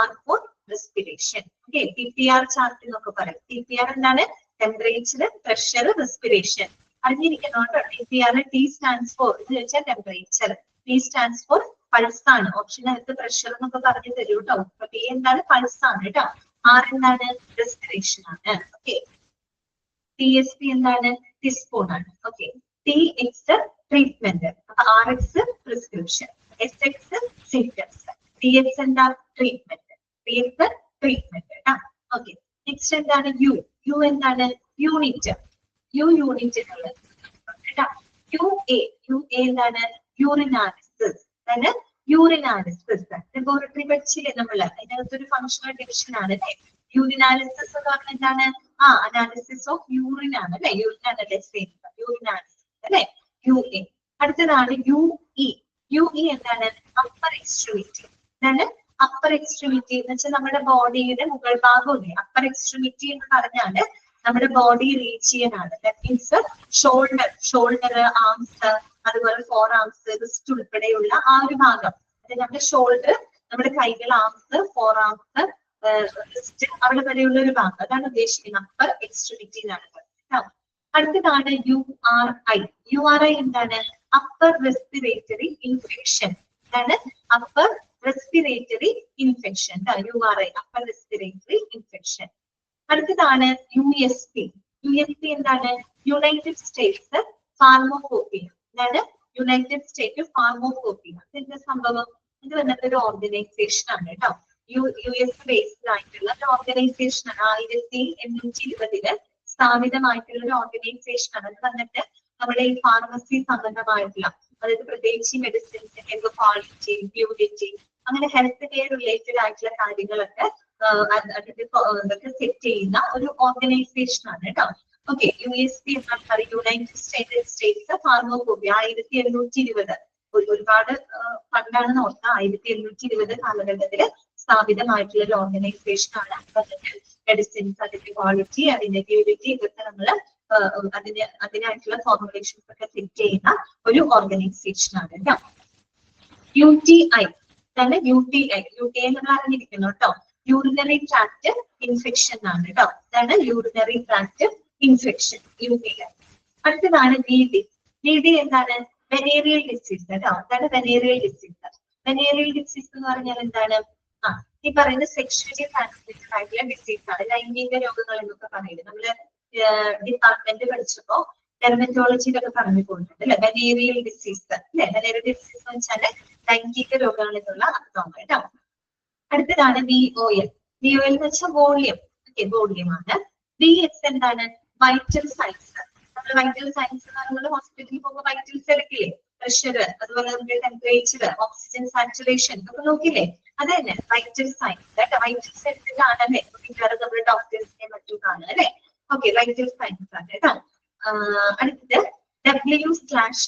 R for respiration. Okay, TPR chart എന്നൊക്കെ പറയും. TPR എന്താണ്? Temperature, pressure, respiration. അറിഞ്ഞിരിക്കണം കേട്ടോ. TPR T stands for എന്ന് വെച്ചാൽ temperature, P stands for pulse ആണ്. ഓപ്ഷനകത്ത് പ്രഷർ എന്നൊക്കെ പറഞ്ഞു തരൂ കേട്ടോ. അപ്പൊ P എന്താണ്? പൾസ് ആണ് കേട്ടോ. R എന്താണ്? റെസ്പിറേഷൻ ആണ്. ഓക്കെ. TSP എന്താണ്? ടീസ്പൂൺ ആണ്. ഓക്കെ. TX treatment. അപ്പൊ RX prescription, SX symptoms, TX എന്താ? ട്രീറ്റ്മെന്റ്, TX ട്രീറ്റ്മെന്റ് കേട്ടോ. ഓക്കെ. നെക്സ്റ്റ് എന്താണ്? U എന്താണ്? യൂണിറ്റ്. യൂണിറ്റ് എന്നുള്ളത് കേട്ടോ. UA എന്താണ്? യൂറിനാലിസിസ്. അതായത് യൂറിനാലിസിസ് ലബോറട്ടറി പഠിച്ചില്ലേ നമ്മള്. അതിനകത്തൊരു ഫങ്ഷണൽ ഡിവിഷൻ ആണ് അല്ലെ. യൂറിനാലിസിസ് എന്ന് പറഞ്ഞാൽ എന്താണ്? അനാലിസിസ് ഓഫ് യൂറിൻ ആണ് അല്ലെ. യൂറിൻ ആണല്ലേ സെയിം. യൂറിനാലിസിസ് അല്ലെ. UA. അടുത്തതാണ് UE എന്താണ്? Upper extremity. എന്താണ്? അപ്പർ എക്സ്ട്രിമിറ്റി എന്ന് വെച്ചാൽ നമ്മുടെ ബോഡിയുടെ മുകൾ ഭാഗമില്ലേ, അപ്പർ എക്സ്ട്രിമിറ്റി എന്ന് പറഞ്ഞാല് നമ്മുടെ ബോഡി റീജിയൻ ആണ്. ദാറ്റ് മീൻസ് ഷോൾഡർ, ആംസ്, അതുപോലെ ഫോർ ആംസ്, റിസ്റ്റ് ഉൾപ്പെടെയുള്ള ആ ഒരു ഭാഗം. അതായത് നമ്മുടെ ഷോൾഡർ, നമ്മുടെ കൈകൾ, ആംസ്, ഫോർ ആംസ്, റിസ്റ്റ്, അവിടെ വരെയുള്ള ഒരു ഭാഗം. അതാണ് ഉദ്ദേശിക്കുന്നത് അപ്പർ എക്സ്ട്രിമിറ്റി എന്നാണ് പറയുന്നത്. അടുത്തതാണ് URI. URI എന്താണ്? Upper respiratory infection. എന്താണ്? Upper respiratory infection. URI, upper respiratory infection. അടുത്തതാണ് USP. USP എന്താണ്? United States pharmacopoeia. എന്താണ്? United State pharmacopoeia. എന്താ സംഭവം? ഇത് വന്നിട്ട് ഒരു ഓർഗനൈസേഷൻ ആണ് കേട്ടോ. US ബേസ്ഡ് ആയിട്ടുള്ള ഒരു ഓർഗനൈസേഷൻ ആണ്. 1820 സ്ഥാപിതമായിട്ടുള്ള ഒരു ഓർഗനൈസേഷൻ ആണ്. അത് വന്നിട്ട് നമ്മുടെ ഈ ഫാർമസി സംബന്ധമായിട്ടുള്ള, അതായത് പ്രത്യേകിച്ച് മെഡിസിൻസ്, ക്വാളിറ്റി, പ്യൂരിറ്റി, അങ്ങനെ ഹെൽത്ത് കെയർ റിലേറ്റഡ് ആയിട്ടുള്ള കാര്യങ്ങളൊക്കെ അതിന്റെ സെറ്റ് ചെയ്യുന്ന ഒരു ഓർഗനൈസേഷൻ ആണ് കേട്ടോ. ഓക്കെ, USP എന്നാണ് പറയുക, യുണൈറ്റഡ് സ്റ്റേറ്റ്സ് ഫാർമോകോപ്പിയ. 1820 ഒരുപാട് പണ്ടാണെന്ന് ഓർക്കുക. 1820 കാലഘട്ടത്തില് സ്ഥാപിതമായിട്ടുള്ള ഒരു ഓർഗനൈസേഷൻ ആണ്. മെഡിസിൻസ്, അതിന്റെ ക്വാളിറ്റി, അതിന്റെ പ്യൂരിറ്റി, ഇതൊക്കെ നമ്മൾ അതിനായിട്ടുള്ള ഫോർമുലേഷൻസ് ഒക്കെ സെറ്റ് ചെയ്യുന്ന ഒരു ഓർഗനൈസേഷൻ ആണ് കേട്ടോ. UTI തന്നെ. UTI നമ്മൾ അറിഞ്ഞിരിക്കുന്നു കേട്ടോ. യൂറിനറി ട്രാക്ട് ഇൻഫെക്ഷൻ ആണ് കേട്ടോ. ഇതാണ് യൂറിനറി ട്രാക്ട് ഇൻഫെക്ഷൻ, UTI. അടുത്തതാണ് VD എന്താണ്? വെനേറിയൽ ഡിസീസ് കേട്ടോ. അതാണ് വെനേറിയൽ ഡിസീസ്. വെനേറിയൽ ഡിസീസ് എന്ന് പറഞ്ഞാൽ എന്താണ്? ഈ പറയുന്ന സെക്ഷലി ട്രാൻസ്മിറ്റഡ് ആയിട്ടുള്ള ഡിസീസ് ആണ്. ലൈംഗിക രോഗങ്ങൾ എന്നൊക്കെ പറയുന്നത് നമ്മള് ഡിപ്പാർട്ട്മെന്റ് പഠിച്ചപ്പോ ഡെർമറ്റോളജിയിലൊക്കെ പറഞ്ഞു പോയിട്ടുണ്ട് അല്ലെ. വെനേറിയൽ ഡിസീസ് അല്ലെ. വെനേറിയൽ ഡിസീസ് എന്ന് വെച്ചാല് ലൈംഗിക രോഗങ്ങൾ എന്നുള്ള അർത്ഥമാണ് കേട്ടോ. അടുത്തതാണ് VOL. VOL എന്ന് വെച്ചാൽ വോളിയം. വോളിയം ആണ്. VS എന്താണ്? Vital signs. നമ്മൾ വൈറ്റൽ സൈൻസ് നമ്മൾ ഹോസ്പിറ്റലിൽ പോകുമ്പോൾ വൈറ്റൽസ് എടുക്കില്ലേ? പ്രഷർ, അതുപോലെ നമ്മുടെ ടെമ്പറേച്ചർ, ഓക്സിജൻ സാച്ചുറേഷൻ ഒക്കെ നോക്കില്ലേ? അത് തന്നെ വൈറ്റൽ സൈൻസ്. വൈറ്റൽസ് എടുത്തിട്ടാണല്ലേ നമ്മുടെ ഡോക്ടേഴ്സിനെ മറ്റും കാണുക അല്ലെ. ഓക്കെ, വൈറ്റൽ സൈൻസ് ആണ് കേട്ടോ. അടുത്തത് W/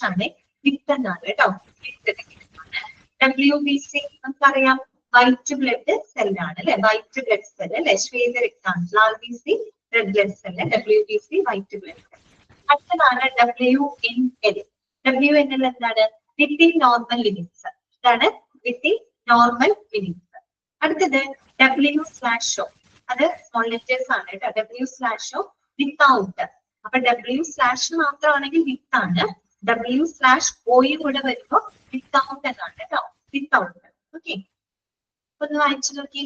ആണ്. വിത്ത് എന്നാണ് കേട്ടോ. WBC നമുക്കറിയാം, വൈറ്റ് ബ്ലഡ് സെൽ ആണ് അല്ലെ. വൈറ്റ് ബ്ലഡ് സെൽ അല്ലെ. ശ്വേതരക്താണു. RBC red blood cell, WBC white blood cell. അടുത്തതാണ് WNL. WNL എന്താണ്? Within normal limits. ഇതാണ് വിത്തിൻ നോർമൽ ലിമിറ്റ്സ്. അടുത്തത് W/O. അത് സ്മോൾ ലെറ്റേഴ്സ് ആണ് കേട്ടോ. W/O without. അപ്പൊ W/ മാത്രമാണെങ്കിൽ വിത്ത് ആണ്. W/O കൂടെ വരുമ്പോ വിത്തൗട്ട് എന്നാണ് കേട്ടോ. വിത്തൗട്ട്. ഓക്കെ, ഒന്ന് വായിച്ചു നോക്കി.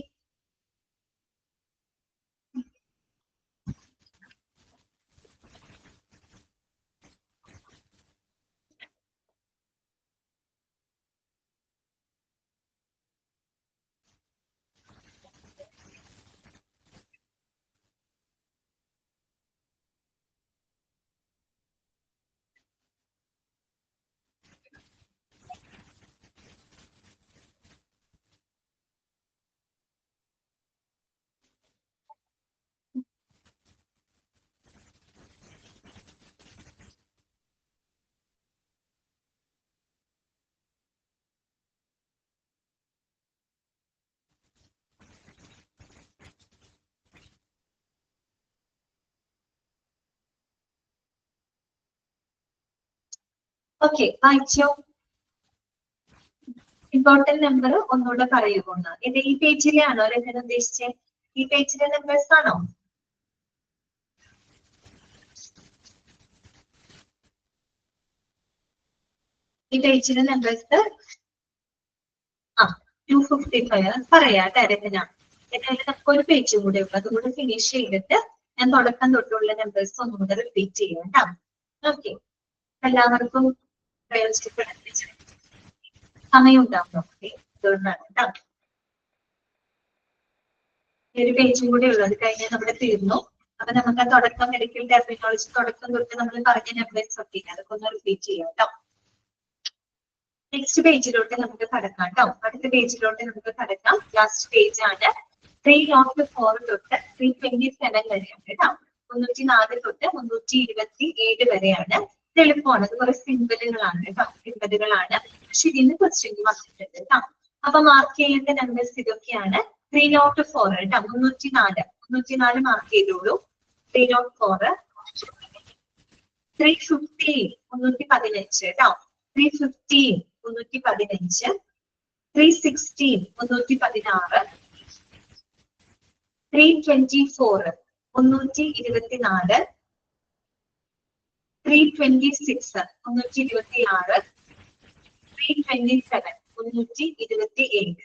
ഓക്കെ, വായിച്ചോ. ഇമ്പോർട്ടന്റ് നമ്പർ ഒന്നുകൂടെ പറയുകയാണ്. ഇത് ഈ പേജിലെ ആണോ രചന ഉദ്ദേശിച്ചത്? ഈ പേജിലെ നമ്പേഴ്സ് ആണോ? ഈ പേജിലെ നമ്പേഴ്സ് 255 പറയാട്ടെ രചന. എന്നാലും നമുക്ക് ഒരു പേജും കൂടെ ഉള്ളു. അതുകൂടെ ഫിനിഷ് ചെയ്തിട്ട് ഞാൻ തുടക്കം തൊട്ടുള്ള നമ്പേഴ്സ് ഒന്നുകൂടെ റിപ്പീറ്റ് ചെയ്യാം കേട്ടോ. ഓക്കെ, എല്ലാവർക്കും സമയം ഉണ്ടാവും. അതുകൊണ്ടാണ് കേട്ടോ. ഒരു പേജും കൂടെ ഉള്ളു. അത് കഴിഞ്ഞാൽ നമ്മുടെ തീർന്നു. അപ്പൊ നമുക്ക് ആ തുടക്കം മെഡിക്കൽ ടെർമിനോളജി തുടക്കം തൊട്ട് നമ്മൾ പറഞ്ഞ നമ്പേഴ്സ് ഒക്കെ അതൊക്കെ ഒന്ന് റിപ്പീറ്റ് ചെയ്യാം കേട്ടോ. നെക്സ്റ്റ് പേജിലോട്ട് നമുക്ക് കടക്കാം കേട്ടോ. അടുത്ത പേജിലോട്ട് നമുക്ക് കടക്കാം. ലാസ്റ്റ് പേജ് ആണ്. 304 തൊട്ട് 327 വരെയാണ് കേട്ടോ. 304 തൊട്ട് 327 വരെയാണ്. ഇത് എളുപ്പമാണ്. അത് കുറെ സിമ്പലുകളാണ് കേട്ടോ. സിമ്പലുകളാണ്. പക്ഷെ ഇതിന് ക്വസ്റ്റ്യൻ വന്നിട്ടുണ്ട് കേട്ടോ. അപ്പൊ മാർക്ക് ചെയ്യേണ്ട നമ്പേഴ്സ് ഇതൊക്കെയാണ്. 304 കേട്ടോ. 304 മാർക്ക് ചെയ്തോളൂ. 304, 315 315 കേട്ടോ, 315 315, 316 316, 324 324, 326 326, 327 327.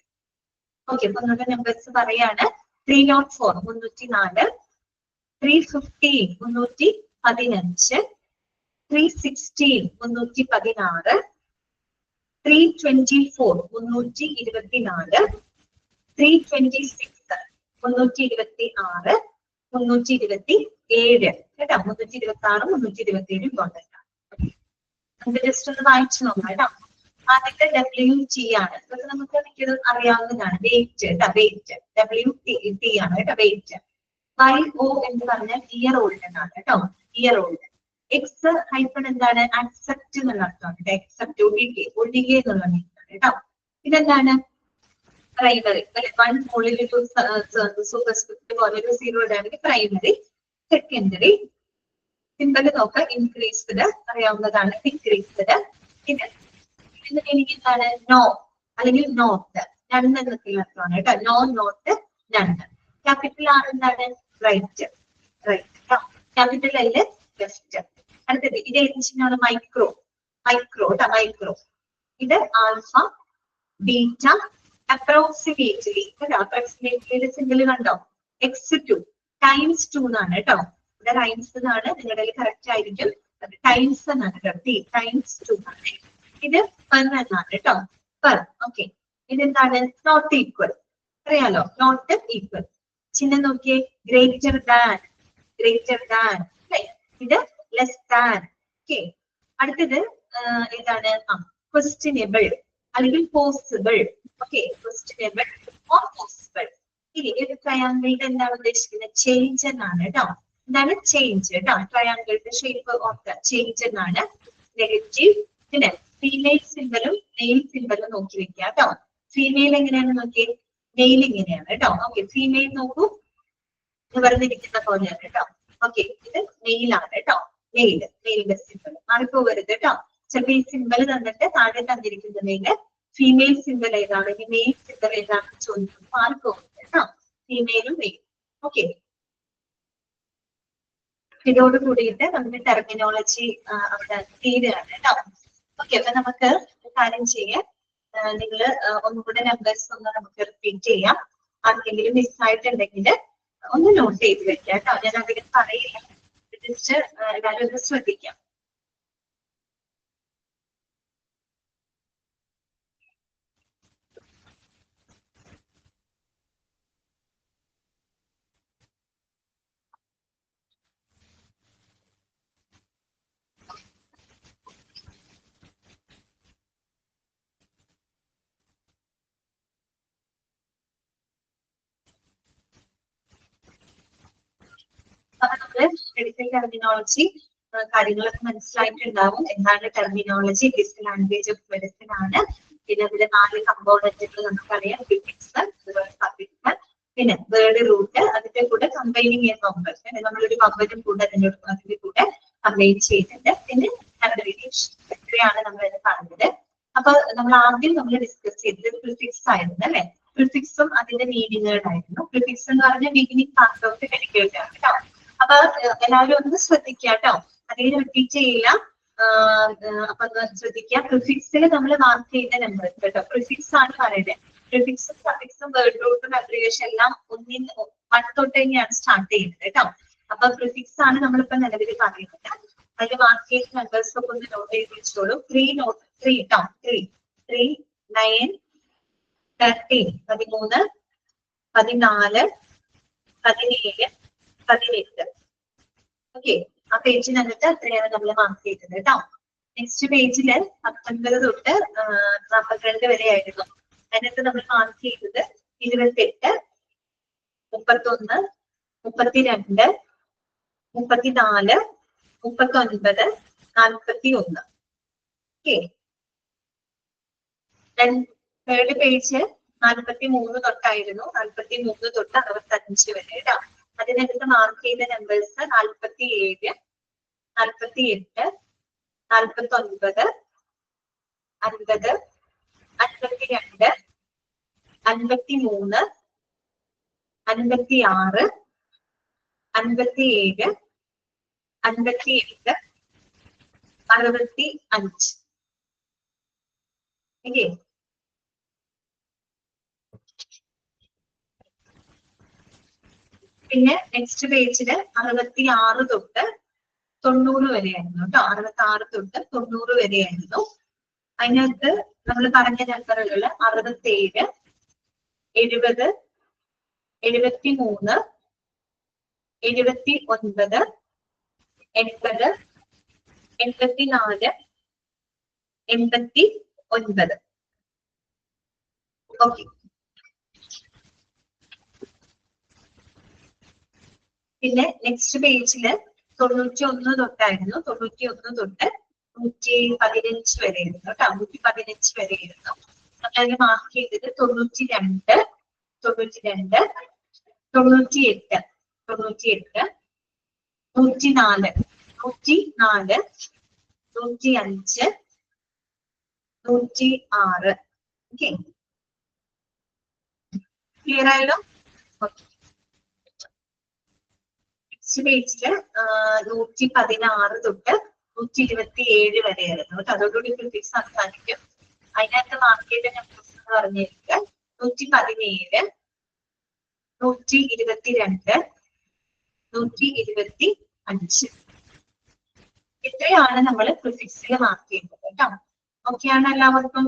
ഓക്കെ, അപ്പൊ നമ്മുടെ നമ്പേഴ്സ് പറയാണ്. 304 304, 315 315, 316 316, 324 324, 326 326, 327 കേട്ടോ. 326 327 ഇമ്പോർട്ടൻ്റ് ആണ്. നമുക്ക് ജസ്റ്റ് ഒന്ന് വായിച്ചു നോക്കാം കേട്ടോ. ആദ്യത്തെ WT ആണ്. ഇതൊക്കെ നമുക്ക് മിക്കതും അറിയാവുന്നതാണ്. വെയിറ്റ് കേട്ടോ, വെയിറ്റ് WT ആണ് കേട്ടോ, വെയിറ്റ്. YO എന്ന് പറഞ്ഞാൽ ഇയർ ഓൾഡ് എന്നാണ് കേട്ടോ, ഇയർ ഓൾഡ്. എക്സ് ഹൈഫൺ എന്താണ്? അക്സെപ്റ്റ് എന്നുള്ള അർത്ഥമാണ് കേട്ടോ, അക്സെപ്റ്റ് ഒഴികെ എന്നുള്ള മീനിങ് കേട്ടോ. ഇതെന്താണ്? പ്രൈമറി. 1 മുകളിൽ ഒരു സൂപ്പർസ്ക്രിപ്റ്റ് പോലെ ഒരു 0 ഇടാണെങ്കിൽ പ്രൈമറി. സെക്കൻഡറി. സിമ്പിൾ നോക്കാം. ഇൻക്രീസ്ഡ് അറിയാവുന്നതാണ്, ഡിക്രീസ്ഡ്. ഇതിന്റെ മീനിങ് എന്താണ്? നോ അല്ലെങ്കിൽ നോട്ട്, നൺ എന്നൊക്കെയുള്ള അർത്ഥമാണ് കേട്ടോ. No, not, none. Capital R എന്താണ്? Right, right. Capital L left. അടുത്തത് ഇത് ഏത് ചിഹ്നമാണ്? മൈക്രോ, മൈക്രോ കേട്ടോ, മൈക്രോ. ഇത് ആൽഫ, ബീറ്റ, അപ്രോക്സിമേറ്റ്ലി കേട്ടോ. അപ്രോക്സിമേറ്റ്ലിയുടെ സിമ്പിൾ കണ്ടോ? x2 ടൈംസ് 2 എന്നാണ് കേട്ടോ. ഇവിടെ റൈംസ് എന്നാണ്, നിങ്ങളുടെ കറക്റ്റ് ആയിരിക്കും. ടൈംസ് എന്നാണ് കേട്ടോ, ടൈംസ് 2 ആണ്. ഇത് പെർ എന്നാണ് കേട്ടോ, പെർ. ഓക്കെ, ഇതെന്താണ്? Not equal. അറിയാലോ, നോട്ട് ഈക്വൽ. ചിഹ്നം നോക്കിയേ, ഗ്രേറ്റർ ദാൻ, ഗ്രേറ്റർ ദാൻ. ഇത് ലെസ് ദാൻ. ഓക്കെ, അടുത്തത് ഏതാണ്? ക്വസ്റ്റ്യനബിൾ അല്ലെങ്കിൽ possible. Okay, questionable or possible. ഇനി ഒരു ട്രയാങ്കിളിന്റെ എന്താണ് ഉദ്ദേശിക്കുന്നത്? ചേഞ്ച് എന്നാണ് കേട്ടോ. എന്താണ്? ചേഞ്ച് കേട്ടോ. ട്രയാങ്കിളിന്റെ ഷേപ്പ് ഓഫ് ദ ചേഞ്ച് എന്നാണ്. നെഗറ്റീവ്. പിന്നെ ഫീമെയിൽ സിമ്പലും മെയിൽ സിമ്പലും നോക്കി വെക്കുക കേട്ടോ. ഫീമെയിൽ എങ്ങനെയാണെന്ന് നോക്കിയേ, മെയിൽ ഇങ്ങനെയാണ് കേട്ടോ. ഓക്കെ, ഫീമെയിൽ നോക്കൂ, നിവർന്നിരിക്കുന്ന പോലെയാണ് കേട്ടോ. ഓക്കെ, ഇത് മെയിലാണ് കേട്ടോ, മെയിൽ, മെയിലിന്റെ സിമ്പൽ. മാറിപ്പോകരുത് കേട്ടോ. ചിലപ്പോൾ ഈ സിമ്പൽ തന്നിട്ട് താഴെ തന്നിരിക്കുന്നതിന് ഫീമെയിൽ സിമ്പൽ ഏതാണ്, മെയിൽ സിമ്പൽ ഏതാണെന്ന് ചോദിക്കും. മാറിപ്പോകരുത് കേട്ടോ, ഫീമെയിലും മെയിലും. ഓക്കെ, ഇതോട് കൂടിയിട്ട് നമ്മുടെ ടെർമിനോളജി അവിടെ തീരുകയാണ് കേട്ടോ. ഓക്കെ, അപ്പൊ നമുക്ക് കാര്യം ചെയ്യാം. നിങ്ങൾ ഒന്നുകൂടെ നമ്പേഴ്സ് ഒന്ന് നമുക്ക് റിപ്പീറ്റ് ചെയ്യാം. ആർക്കെങ്കിലും മിസ്സായിട്ടുണ്ടെങ്കിൽ ഒന്ന് നോട്ട് ചെയ്ത് വെക്കാം കേട്ടോ. ഞാൻ അധികം പറയില്ല, ജസ്റ്റ് എല്ലാവരും ഒന്ന് ശ്രദ്ധിക്കാം. അപ്പൊ നമ്മള് മെഡിക്കൽ ടെർമിനോളജി കാര്യങ്ങളൊക്കെ മനസ്സിലായിട്ടുണ്ടാവും. എന്താണ് terminology? It language of medicine ആണ്. പിന്നെ അതിന്റെ 4 കമ്പോണന്റുകൾ നമുക്കറിയാം. ഫിസിക്സ്, അതുപോലെ പബ്ലിക്, പിന്നെ വേർഡ് റൂട്ട്, അതിന്റെ കൂടെ കമ്പൈനിങ് നമ്പർ. നമ്മളൊരു കമ്പനും കൂടെ അതിന്റെ കൂടെ കമ്പൈൻ ചെയ്തിട്ടുണ്ട്. പിന്നെ ഇത്രയാണ് നമ്മൾ പറഞ്ഞത്. അപ്പൊ നമ്മൾ ആദ്യം നമ്മൾ ഡിസ്കസ് ചെയ്തത് പ്രിഫിക്സ് ആയിരുന്നു അല്ലെ. പ്രിഫിക്സും അതിന്റെ മീനിങ്ങുകളായിരുന്നു. പ്രിഫിക്സ് എന്ന് പറഞ്ഞ ബിഗിനിങ് പാർട്ട് ഓഫ് മെഡിക്കൽ ആണ് കേട്ടോ. അപ്പൊ എല്ലാവരും ഒന്ന് ശ്രദ്ധിക്കുക കേട്ടോ, അതിന് റിപ്പീറ്റ് ചെയ്യില്ല. അപ്പൊ ശ്രദ്ധിക്കുക. പ്രിഫിക്സിൽ നമ്മൾ മാർക്ക് ചെയ്യുന്ന നമ്പർ കേട്ടോ. പ്രിഫിക്സ് ആണ് പറയുന്നത്. പ്രിഫിക്സും സഫിക്സും വേർഡ് റൂട്ടും അബ്രിവേഷൻ എല്ലാം 1 തൊട്ട് തന്നെയാണ് സ്റ്റാർട്ട് ചെയ്യുന്നത് കേട്ടോ. അപ്പൊ പ്രിഫിക്സ് ആണ് നമ്മളിപ്പോ നിലവിൽ പറയുന്നത്. അതിൽ മാർക്ക് ചെയ്ത നമ്പേഴ്സ് ഒക്കെ ഒന്ന് നോട്ട് ചെയ്ത് വെച്ചോളൂ. 3 കേട്ടോ. 3 9 13 13 14 17 18. ഓക്കെ, ആ പേജിൽ എന്നിട്ട് അത്രയാണ് നമ്മൾ മാർക്ക് ചെയ്തത് കേട്ടോ. നെക്സ്റ്റ് പേജില് 19 തൊട്ട് 42 വരെ ആയിരുന്നു. അതിനകത്ത് നമ്മൾ മാർക്ക് ചെയ്തത് 28, 31, 32, 34, 39, 41. Okay, third page 43 തൊട്ടായിരുന്നു. 43 തൊട്ട് 65 വരെ കേട്ടോ. അതിനകത്ത് മാർക്ക് ചെയ്ത നമ്പേഴ്സ് 47, 48, 49, 50, 52, 53, 56, 57, 58, 65. Okay. പിന്നെ നെക്സ്റ്റ് പേജില് 66 തൊട്ട് 90 വരെയായിരുന്നു കേട്ടോ. 66 തൊട്ട് 90 വരെയായിരുന്നു. അതിനകത്ത് നമ്മൾ പറഞ്ഞ നമ്പറുകൾ 67, 70, 73, 79, 80, 84, 89. ഓക്കെ. പിന്നെ നെക്സ്റ്റ് പേജില് 91 തൊട്ടായിരുന്നു. 91 തൊട്ട് 115 വരെയായിരുന്നു കേട്ടോ. 115 വരെയായിരുന്നു. നമ്മളതിന് മാർക്ക് ചെയ്തത് 92, 92, 98, 98, 104, 104, 105, 106. ഓക്കെ, ക്ലിയർ ആയല്ലോ? ഓക്കെ. നെക്സ്റ്റ് പേജില് 116 തൊട്ട് 127 വരെയായിരുന്നു കേട്ടോ. അതോടുകൂടി പ്രിഫിക്സ് അവസാനിക്കും. അതിനകത്ത് മാർക്ക് ചെയ്ത നമ്പേഴ്സ് എന്ന് പറഞ്ഞിരിക്കുക 117, 122, 125. ഇത്രയാണ് നമ്മൾ പ്രിഫിക്സിൽ മാർക്ക് ചെയ്യുന്നത് കേട്ടോ. ഓക്കെയാണ് എല്ലാവർക്കും?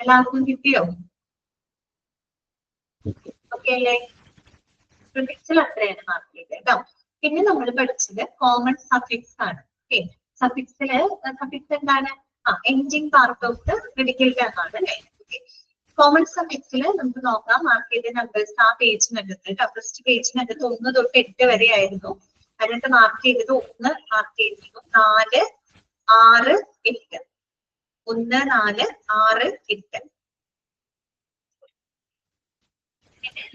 എല്ലാവർക്കും കിട്ടിയോ? ഓക്കെ അല്ലേ? പ്രിഫിക്സിൽ അത്രയാണ് മാർക്ക് ചെയ്തത് കേട്ടോ. പിന്നെ നമ്മൾ പഠിച്ചത് കോമൺ സഫിക്സ് ആണ്. ഓക്കെ, സഫിക്സില് സഫിക്സ് എന്താണ്? Ending part of the medical term ആണ് അല്ലേ? കോമൺ സഫിക്സിൽ നമുക്ക് നോക്കാം. മാർക്ക് ചെയ്ത നമ്പേഴ്സ് ആ പേജിനകത്ത് കേട്ടോ. ഫസ്റ്റ് പേജിനകത്ത് 1 തൊട്ട് 8 വരെ ആയിരുന്നു. അതിനകത്ത് മാർക്ക് ചെയ്തത് 1 മാർക്ക് ചെയ്തിരുന്നു. 4, 6, 8. 1, 4, 6, 8.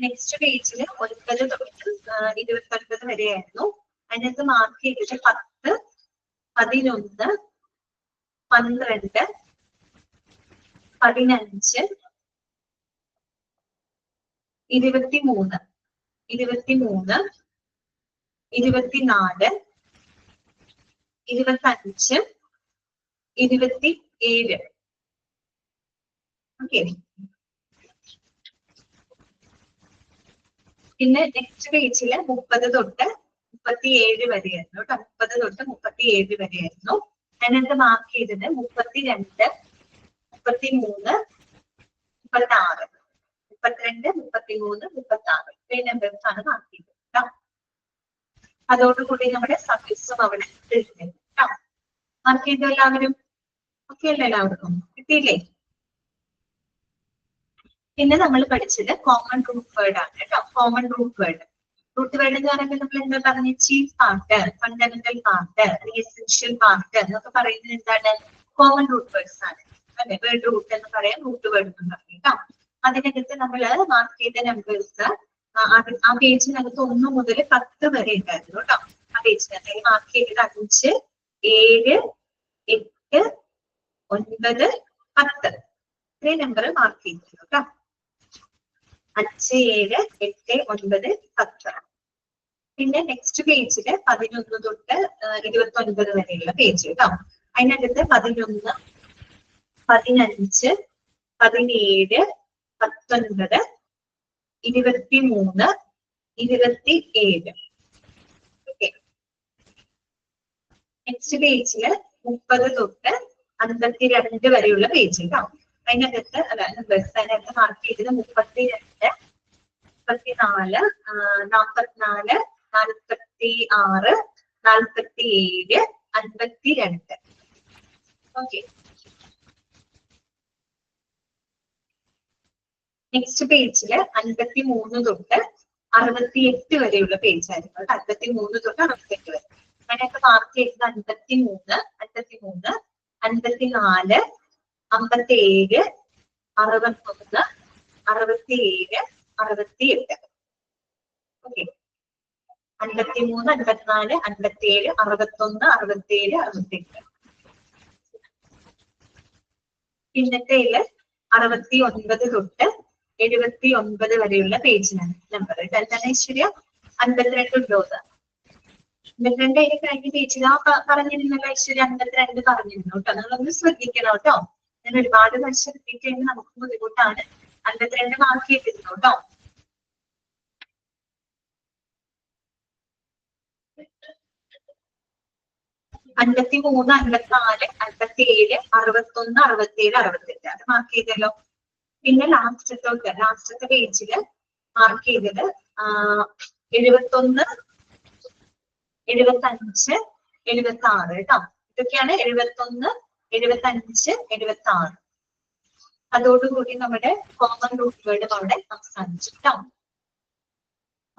നെക്സ്റ്റ് പേജിൽ 9 തൊട്ട് 29 വരെയായിരുന്നു. അതിനകത്ത് മാർക്ക് ചെയ്തിട്ട് 10, 11, 12, 15, 23, 23, 24, 25, 27. ഓക്കെ. പിന്നെ നെക്സ്റ്റ് പേജില് 30 തൊട്ട് 37 വരെയായിരുന്നു കേട്ടോ. 30 തൊട്ട് 37 വരെയായിരുന്നു. അതിനകത്ത് മാർക്ക് ചെയ്തത് 32, 33, 36, 32, 33, 36. ഇത്രയും നമ്പേഴ്സ് ആണ് മാർക്ക് ചെയ്തത് കേട്ടോ. അതോടുകൂടി നമ്മുടെ സഫിക്സും അവിടെ കേട്ടോ. മാർക്ക് ചെയ്ത എല്ലാവരും ഓക്കെ അല്ലേ? എല്ലാവർക്കും കിട്ടിയില്ലേ? പിന്നെ നമ്മൾ പഠിച്ചത് കോമൺ റൂട്ട് വേർഡ് ആണ് കേട്ടോ. Common root word. Root word എന്ന് പറയുമ്പോൾ നമ്മൾ എന്താ പറഞ്ഞ? Chief part, fundamental part, essential part എന്നൊക്കെ പറയുന്നത് എന്താണ്? കോമൺ റൂട്ട് വേർഡ്സ് ആണ് അല്ലെ? വേർഡ് റൂട്ട് എന്ന് പറയാം, റൂട്ട് വേർഡ് എന്ന് പറയും കേട്ടോ. അതിനകത്ത് നമ്മൾ മാർക്ക് ചെയ്ത നമ്പേഴ്സ് ആ പേജിനകത്ത് 1 മുതൽ 10 വരെ ഉണ്ടായിരുന്നു കേട്ടോ. ആ പേജിനകത്ത് മാർക്ക് ചെയ്തത് 5, 7, 8, 9, 10. ഇത്രയും നമ്പർ മാർക്ക് ചെയ്തിരുന്നു കേട്ടോ. 5, 7, 8, 9, 10. പിന്നെ നെക്സ്റ്റ് പേജില് 11 തൊട്ട് 29 വരെയുള്ള പേജ് കേട്ടോ. അതിനകത്ത് 11, 15, 17, 19, 23, 27. ഓക്കെ. നെക്സ്റ്റ് പേജില് 30 തൊട്ട് 52 വരെയുള്ള പേജ് കേട്ടോ. അതിനകത്ത് അതിനകത്ത് മാർക്ക് ചെയ്തത് 32, 34, 44, 46, 47, 52. ഓക്കെ. നെക്സ്റ്റ് പേജില് 53 തൊട്ട് 68 വരെയുള്ള പേജ് ആയിരുന്നു. 53 തൊട്ട് 68 വരെ. അതിനൊക്കെ മാർക്ക് ചെയ്തത് 53, 53, 54, 57, 61, 67, 68. ഓക്കെ. 53, 54, 57, 61, 67, 68. പിന്നത്തേല് 69 തൊട്ട് 79 വരെയുള്ള പേജിനാണ് നമ്പർ. ഇതെന്താണ് ഐശ്വര്യ? 52 ക്ലോസ്. 52 അതിന് കഴിഞ്ഞ പേജിൽ പറഞ്ഞിരുന്നല്ലോ ഐശ്വര്യ, 52 പറഞ്ഞിരുന്നു കേട്ടോ. നിങ്ങളൊന്ന് ശ്രദ്ധിക്കണം കേട്ടോ. ഞാൻ ഒരുപാട് വർഷം റിപ്പീറ്റ് ചെയ്യുമ്പോൾ നമുക്ക് ബുദ്ധിമുട്ടാണ്. 52 മാർക്ക് ചെയ്തിരുന്നു കേട്ടോ. അൻപത്തി 54, 57, 61, 67, 68 അത് മാർക്ക് ചെയ്തല്ലോ. പിന്നെ ലാസ്റ്റത്തെ പേജില് മാർക്ക് ചെയ്തത് 71, 75, 76 കേട്ടോ. ഇതൊക്കെയാണ് 71, 75, 76. അതോടുകൂടി നമ്മുടെ കോമൺ റൂട്ട് വേർഡ് അവിടെ അവസാനിച്ചു കേട്ടോ.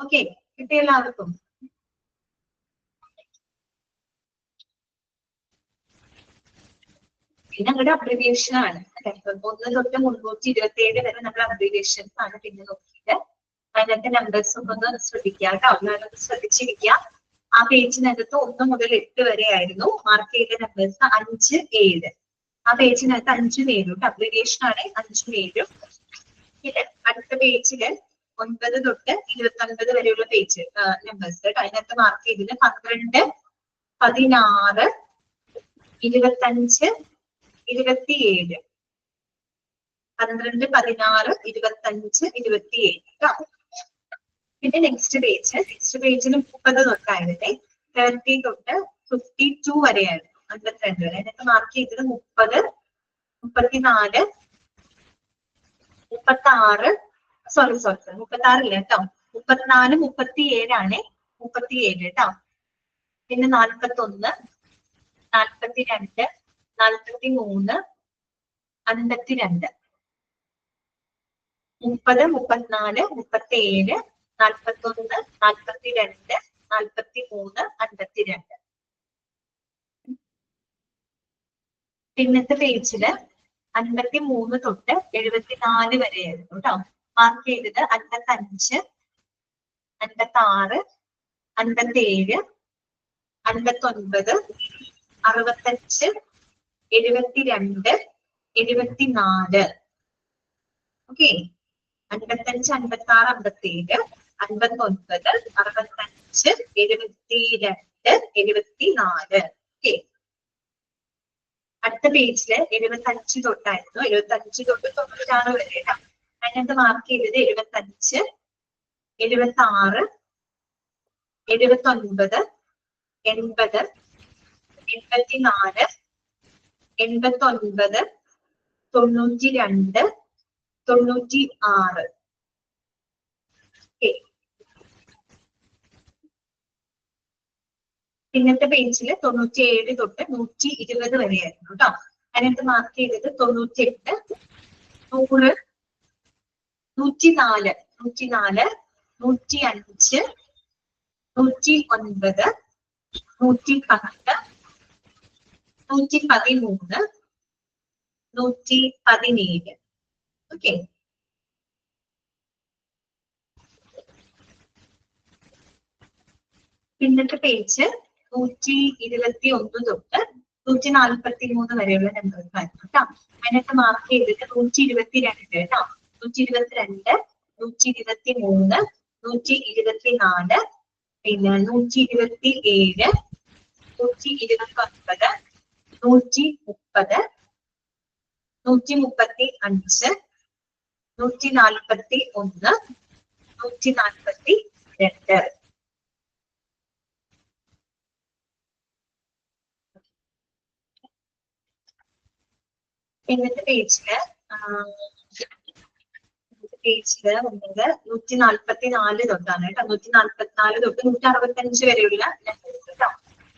ഓക്കെ, കിട്ടിയ എല്ലാവർക്കും? പിന്നെ നമ്മുടെ അബ്രിവിയേഷൻ ആണ്. 1 തൊട്ട് 327 വരെ നമ്മുടെ അബ്രിവിയേഷൻസ് ആണ് പിന്നെ നോക്കിയിട്ട്. അതിനകത്തെ നമ്പേഴ്സ് ഒന്ന് ശ്രദ്ധിക്കുക കേട്ടോ. എല്ലാവരും ശ്രദ്ധിച്ചിരിക്കുക. ആ പേജിനകത്ത് 1 മുതൽ 8 വരെ ആയിരുന്നു മാർക്ക് ചെയ്ത നമ്പേഴ്സ്. 5, 7 ആ പേജിനകത്ത് 5 പേരും അബ്രിവിയേഷൻ ആണ്. 5 പേരും. പിന്നെ അടുത്ത പേജില് 9 തൊട്ട് 29 വരെയുള്ള പേജ് നമ്പേഴ്സ് കേട്ടോ. അതിനകത്ത് മാർക്ക് ചെയ്തത് 12, 16, 25, 27. 12, 16, 25, 27 കേട്ടോ. പിന്നെ നെക്സ്റ്റ് പേജിൽ 30 തൊട്ടായിരുന്നേ. 30 തൊട്ട് 52 വരെയായിരുന്നു. 52 വരെ. അതിനകത്ത് മാർക്ക് ചെയ്തത് 30, 34, 36, സോറി 36 ഇല്ല കേട്ടോ. 34, 37 ആണ്. 37 കേട്ടോ. പിന്നെ 41, 42, 43, 52, 30, 34, 37, 41, 42, 43, 52. പിന്നത്തെ പേജില് 53 തൊട്ട് 74 വരെയായിരുന്നു കേട്ടോ. മാർക്ക് ചെയ്തത് 55, 56, 57, 59, 65, 72, 74. ഓക്കെ, 55, 56, 57, 59, 65, 72, 74. ഓക്കെ, അടുത്ത പേജില് 75 തൊട്ടായിരുന്നു. 75 തൊട്ട് 96 വരെ കേട്ടോ. അതിനകത്ത് മാർക്ക് ചെയ്തത് 75, 76, 79, 80, 84, 89, 92, 96. പിന്നത്തെ പേജില് 97 തൊട്ട് 120 വരെയായിരുന്നു കേട്ടോ. അതിനകത്ത് മാർക്ക് ചെയ്തത് 98, 100, 104, 105, 109, 110, 113, 117. ഓക്കെ, പിന്നത്തെ പേജ് 121 തൊട്ട് 143 വരെയുള്ള നമ്പേഴ്സ് ആയിരുന്നു കേട്ടോ. അതിനകത്ത് മാർക്ക് ചെയ്തിട്ട് 122 കേട്ടോ. 122, 123, 124, പിന്നെ 127, 129, 130, 135, 141, 142. ഇന്നത്തെ പേജില് വന്നത് 144 തൊട്ടാണ് കേട്ടോ. 144 തൊട്ട് 165 വരെയുള്ള കേട്ടോ.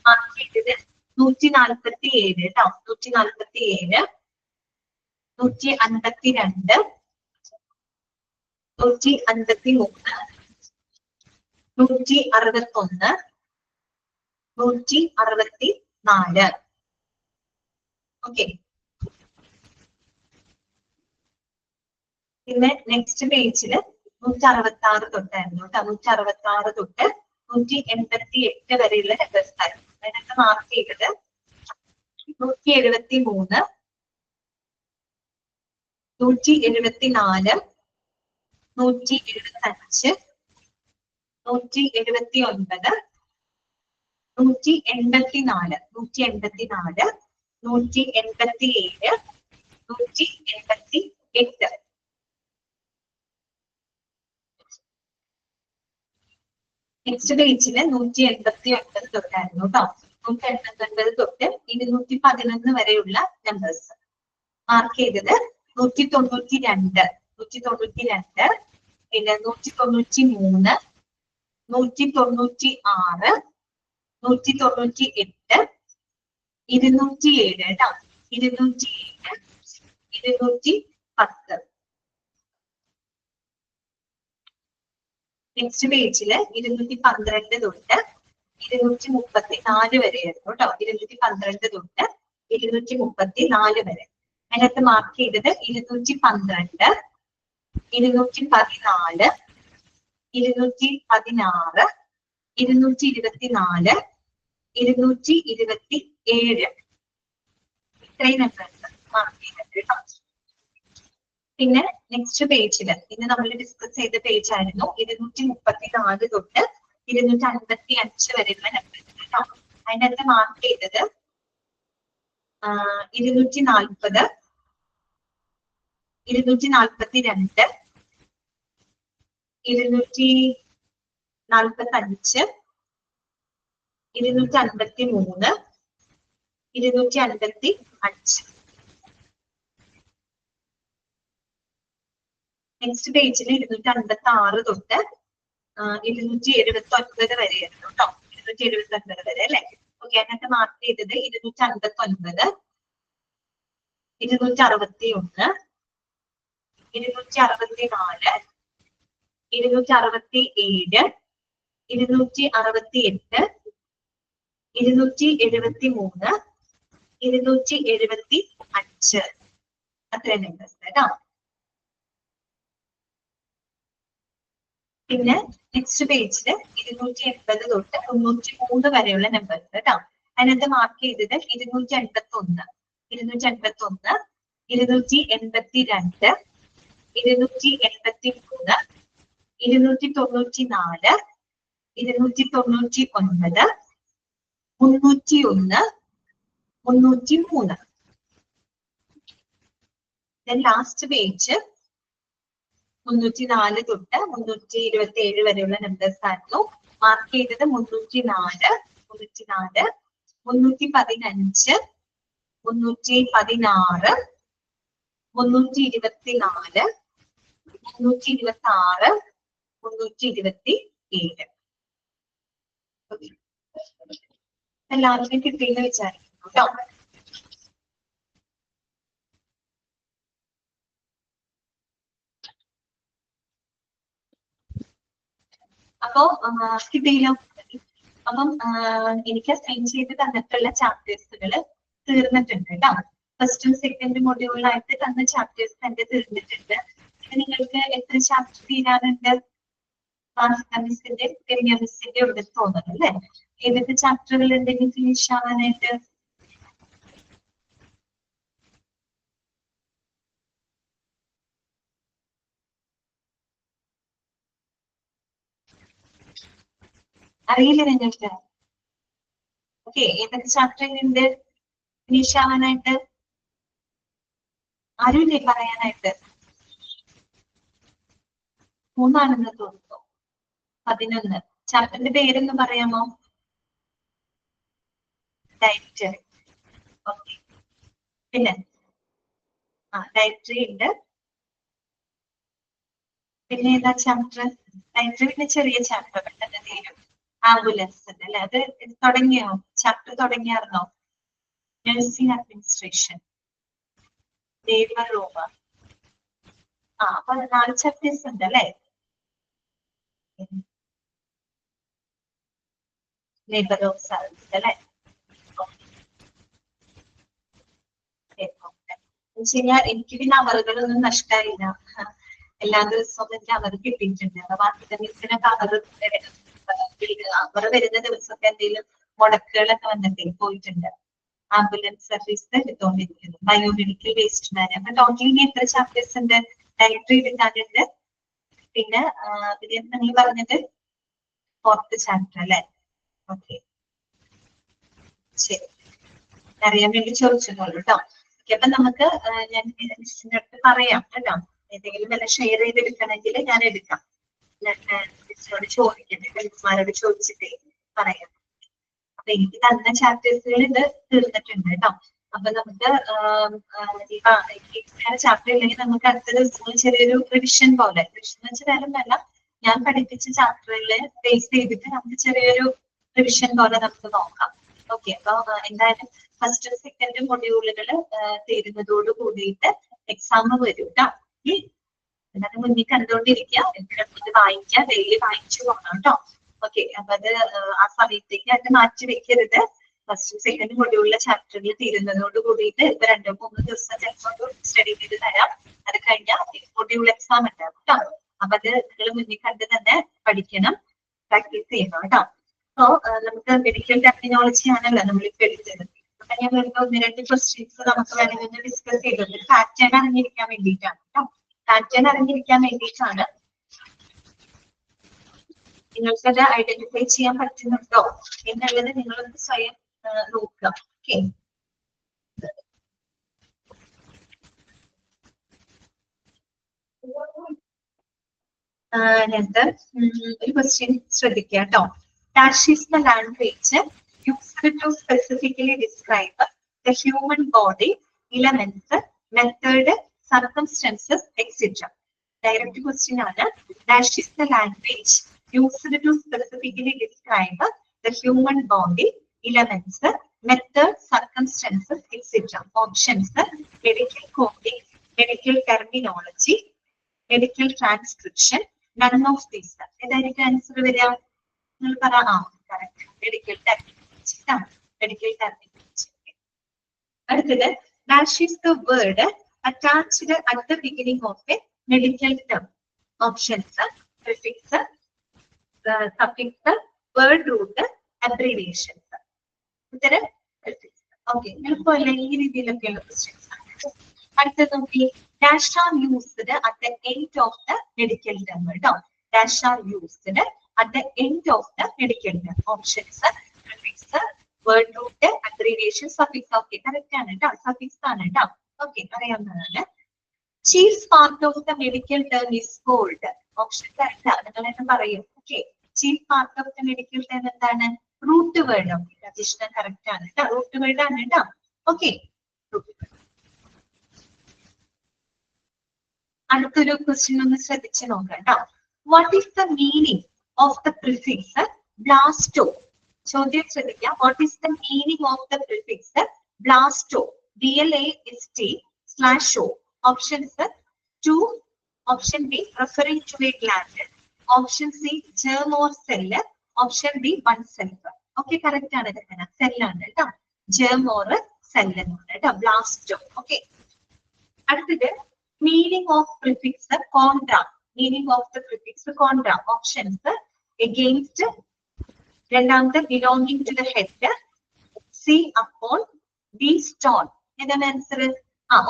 മാർക്ക് ചെയ്തത് 147 കേട്ടോ. 147, 152, 153, 161, 164. ഓക്കെ, പിന്നെ നെക്സ്റ്റ് പേജില് 166 തൊട്ടായിരുന്നു കേട്ടോ. 166 തൊട്ട് 188 വരെയുള്ള നമ്പേഴ്സ് ആയിരുന്നു. അതിനകത്ത് മാർക്ക് ചെയ്തത് 173, 174, 175, 179, 184, 187, 187, 188. നെക്സ്റ്റ് പേജില് 189 തൊട്ടായിരുന്നു കേട്ടോ. 189 തൊട്ട് 211 വരെയുള്ള നമ്പേഴ്സ് മാർക്ക് ചെയ്തത് 192, 192, പിന്നെ 193, 196, 198, 207 കേട്ടോ, 207, 210. നെക്സ്റ്റ് പേജില് 212 തൊട്ട് 234 വരെയായിരുന്നു കേട്ടോ. 212 തൊട്ട് 234 വരെ. അതിനകത്ത് മാർക്ക് ചെയ്തത് 212, 214, 216, 224, 227. ഇത്രയും നമ്പേഴ്സ് മാർക്ക് ചെയ്തിട്ടുണ്ട് കേട്ടോ. പിന്നെ നെക്സ്റ്റ് പേജില് ഇന്ന് നമ്മൾ ഡിസ്കസ് ചെയ്ത പേജ് ആയിരുന്നു 234 തൊട്ട് 255 വരെയുള്ള നമ്പേഴ്സ് കേട്ടോ. അതിനകത്ത് മാർക്ക് ചെയ്തത് 240, 242, 245, 253, 255. നെക്സ്റ്റ് പേജിൽ 256 തൊട്ട് 279 വരെയായിരുന്നു കേട്ടോ. 279 വരെ അല്ലെ. ഓക്കെ, അതിനകത്ത് മാർക്ക് ചെയ്തത് 259, 261, 264, 267, 268, 273, 275. അത്രയും നമ്പേഴ്സ് കേട്ടോ. പിന്നെ നെക്സ്റ്റ് പേജില് 280 തൊട്ട് 93 വരെയുള്ള നമ്പേഴ്സ് കേട്ടോ. അതിനകത്ത് മാർക്ക് ചെയ്തത് 281, 281, 282, 283, 294, 299, 301, 303. ലാസ്റ്റ് പേജ് 304 തൊട്ട് 327 വരെയുള്ള നമ്പേഴ്സ് ആയിരുന്നു. മാർക്ക് ചെയ്തത് 304, 315, 316, 316, 324, 326, 327. എല്ലാവർക്കും കിട്ടിയെന്ന് വിചാരിക്കുന്നു കേട്ടോ. അപ്പോ കിട്ടിയില്ലോ. അപ്പം എനിക്ക് അസൈൻ ചെയ്ത് തന്നിട്ടുള്ള ചാപ്റ്റേഴ്സുകള് തീർന്നിട്ടുണ്ട് കേട്ടോ. ഫസ്റ്റും സെക്കൻഡ് മൊഡ്യൂളിലായിട്ട് തന്ന ചാപ്റ്റേഴ്സ് തന്നെ തീർന്നിട്ടുണ്ട്. നിങ്ങൾക്ക് എത്ര ചാപ്റ്റർ തീരാനുണ്ട്? മിസ്സിന്റെ കെമിയ മിസ്സിന്റെ ഇവിടെ തോന്നുന്നു അല്ലെ. ഏതൊക്കെ ചാപ്റ്ററുകൾ ഉണ്ടെങ്കിൽ ഫിനിഷ് ആവാനായിട്ട്? അറിയില്ല നിങ്ങൾക്ക്? ഓക്കെ, ഏതൊക്കെ ചാപ്റ്ററുകളുണ്ട് ഫിനിഷ് ആവാനായിട്ട്? ആരുമില്ലേ പറയാനായിട്ട്? 3 തോന്നുന്നു. 11. ചാപ്റ്ററിന്റെ പേരൊന്ന് പറയാമോ? ഡയറ്ററി. ഓക്കെ, പിന്നെ ഡയറ്ററി ഉണ്ട്. പിന്നെ ഏതാ ചാപ്റ്റർ? ഡയറ്ററി പിന്നെ ചെറിയ ചാപ്റ്റർ പെട്ടെന്ന് തീരും. ആംബുലൻസ് ഉണ്ട് അല്ലെ. അത് തുടങ്ങിയോ? ചാപ്റ്റർ തുടങ്ങിയായിരുന്നോ? Nursing administration, labour room. അപ്പൊ 4 ചാപ്റ്റേഴ്സ് ഉണ്ട് അല്ലെ. ലേബർ ഓഫ് സർവീസ് അല്ലെ. എനിക്ക് പിന്നെ അവറുകളൊന്നും നഷ്ടമായില്ല. എല്ലാ ദിവസവും എനിക്ക് അവർ കിട്ടിയിട്ടുണ്ട്. ബാക്കി മിസ്സിനൊക്കെ അവർ സമ്മർ വരുന്ന ദിവസമൊക്കെ എന്തെങ്കിലും മുടക്കുകളൊക്കെ വന്നിട്ടേ പോയിട്ടുണ്ട്. ആംബുലൻസ് സർവീസ് എടുത്തോണ്ടിരിക്കുന്നു. Biomedical waste management. ടോട്ടലി എത്ര ചാപ്റ്റേഴ്സ് ഉണ്ട്? ഡയറക്ടറി എടുക്കാനുണ്ട്. പിന്നെ നിങ്ങൾ പറഞ്ഞത് 4th ചാപ്റ്റർ അല്ലെ? ഓക്കെ, ശരി, അറിയാൻ വേണ്ടി ചോദിച്ചോളൂ കേട്ടോ. അപ്പൊ നമുക്ക് ഞാൻ മിസ്സിന്റെ അടുത്ത് പറയാം കേട്ടോ. ഏതെങ്കിലും വല്ല ഷെയർ ചെയ്തെടുക്കണമെങ്കിൽ ഞാൻ എടുക്കാം. മിസ്സിനോട് ചോദിക്കട്ടെ, മിസ്മാരോട് ചോദിച്ചിട്ടേ പറയാം. അപ്പൊ എനിക്ക് തന്ന ചാപ്റ്റേഴ്സുകൾ ഇത് തീർന്നിട്ടുണ്ട് കേട്ടോ. അപ്പൊ നമുക്ക് ചാപ്റ്റർ ഇല്ലെങ്കിൽ നമുക്ക് അടുത്ത ദിവസങ്ങൾ ചെറിയൊരു റിവിഷൻ പോലെ, റിവിഷൻ എന്ന് വെച്ചാൽ വേറൊന്നല്ല, ഞാൻ പഠിപ്പിച്ച ചാപ്റ്ററില് ബേസ് ചെയ്തിട്ട് നമുക്ക് ചെറിയൊരു റിവിഷൻ പോലെ നമുക്ക് നോക്കാം. ഓക്കെ, അപ്പൊ എന്തായാലും ഫസ്റ്റ് സെക്കൻഡ് മൊഡ്യൂളുകൾ തീരുന്നതോട് കൂടിയിട്ട് എക്സാം വരും കേട്ടോ. അതിന് മുന്നിൽ കണ്ടുകൊണ്ടിരിക്കുക, ഇത് വായിക്കുക, ഡെയിലി വായിച്ചു പോകണം കേട്ടോ. ഓക്കെ, അപ്പൊ അത് ആ സമയത്തേക്ക് അത് മാറ്റി വെക്കരുത്. ഫസ്റ്റ് സെക്കൻഡ് മൊഡ്യൂളിലെ ചാപ്റ്ററിൽ തീരുന്നതോട് കൂടിയിട്ട് ഇപ്പൊ 2-3 ദിവസം ചിലപ്പോൾ സ്റ്റഡി ചെയ്ത് തരാം. അത് കഴിഞ്ഞാൽ മൊഡ്യൂൾ എക്സാം ഉണ്ടാവും കേട്ടോ. അപ്പൊ അത് നിങ്ങൾ മുന്നിൽ കണ്ട് തന്നെ പഠിക്കണം, പ്രാക്ടീസ് ചെയ്യണം കേട്ടോ. സോ നമുക്ക് മെഡിക്കൽ ടെക്നോളജി ആണല്ലോ നമ്മളിപ്പോ എടുത്തത്. അപ്പൊ ഞാൻ വെറുതെ 1-2 ക്വസ്റ്റ്യൻസ് നമുക്ക് വേണമെങ്കിൽ ഡിസ്കസ് ചെയ്തത് പാറ്റേൺ അറിഞ്ഞിരിക്കാൻ വേണ്ടിയിട്ടാണ് കേട്ടോ. പാറ്റേൺ അറിഞ്ഞിരിക്കാൻ വേണ്ടിയിട്ടാണ്. നിങ്ങൾക്കത് ഐഡന്റിഫൈ ചെയ്യാൻ പറ്റുന്നുണ്ടോ എന്നുള്ളത് നിങ്ങളൊന്ന് സ്വയം നോക്കുക. ഓക്കെ, എന്നിട്ട് ഒരു ക്വസ്റ്റ്യൻ ശ്രദ്ധിക്കുക കേട്ടോ. Dash is the language used to specifically describe the human body, elements, method, circumstances, etc. Direct question ആണ്. Dash is the language used to specifically describe the human body, elements, method, circumstances, etc. Options: medical coding, medical terminology, medical transcription, none of these. ഏതായിരിക്കും ആൻസർ വരിക? നിങ്ങൾ പറ. Medical terminology. Medical terminology. അടുത്തത്, dash is the word attached at the beginning of a medical term. Options: prefix, suffix, word root, abbreviations. ഉത്തരം prefix. ഓക്കെ, എളുപ്പമല്ല, ഈ രീതിയിലൊക്കെയുള്ള ക്വസ്റ്റ്യൻസ് ആണ്. അടുത്തത് നോക്കി, dash are used at the end of the medical term കേട്ടോ. Dash are used at the end of the medical term. Options: prefix, word root, abbreviation, suffix. Okay, correct ആണ് കേട്ടോ. Suffix ആണ് കേട്ടോ. Okay, അറിയാവുന്നതാണ്. Chief part of the medical term is called. Option correct ആണ്. നിങ്ങൾ തന്നെ പറയും. Okay, chief part of the medical term എന്താണ്? Root word. Additional correct ആണ് കേട്ടോ. Root word ആണ് കേട്ടോ. Okay, അടുത്തൊരു ക്വസ്റ്റ്യൻ ഒന്ന് ശ്രദ്ധിച്ച് നോക്കാം കേട്ടോ. What is the meaning of the prefix blasto? ചോദ്യം ശ്രദ്ധിക്കാം. What is the meaning of the prefix blasto? BLAST/O. Options: to. Option B, referring to a gland. Option C, germ or cell. Option D, oneself. Okay, correct ആണ് കേട്ടോ. സെൽ ആണ് കേട്ടോ. germ or cell എന്നാണ് കേട്ടോ. blasto. Okay. അടുത്തത്, meaning of prefix contra. Meaning of the prefix contra. Options: against, രണ്ടാമത്തെ belonging to the head, C upon, B stone. ഏതാണ് ആൻസർ?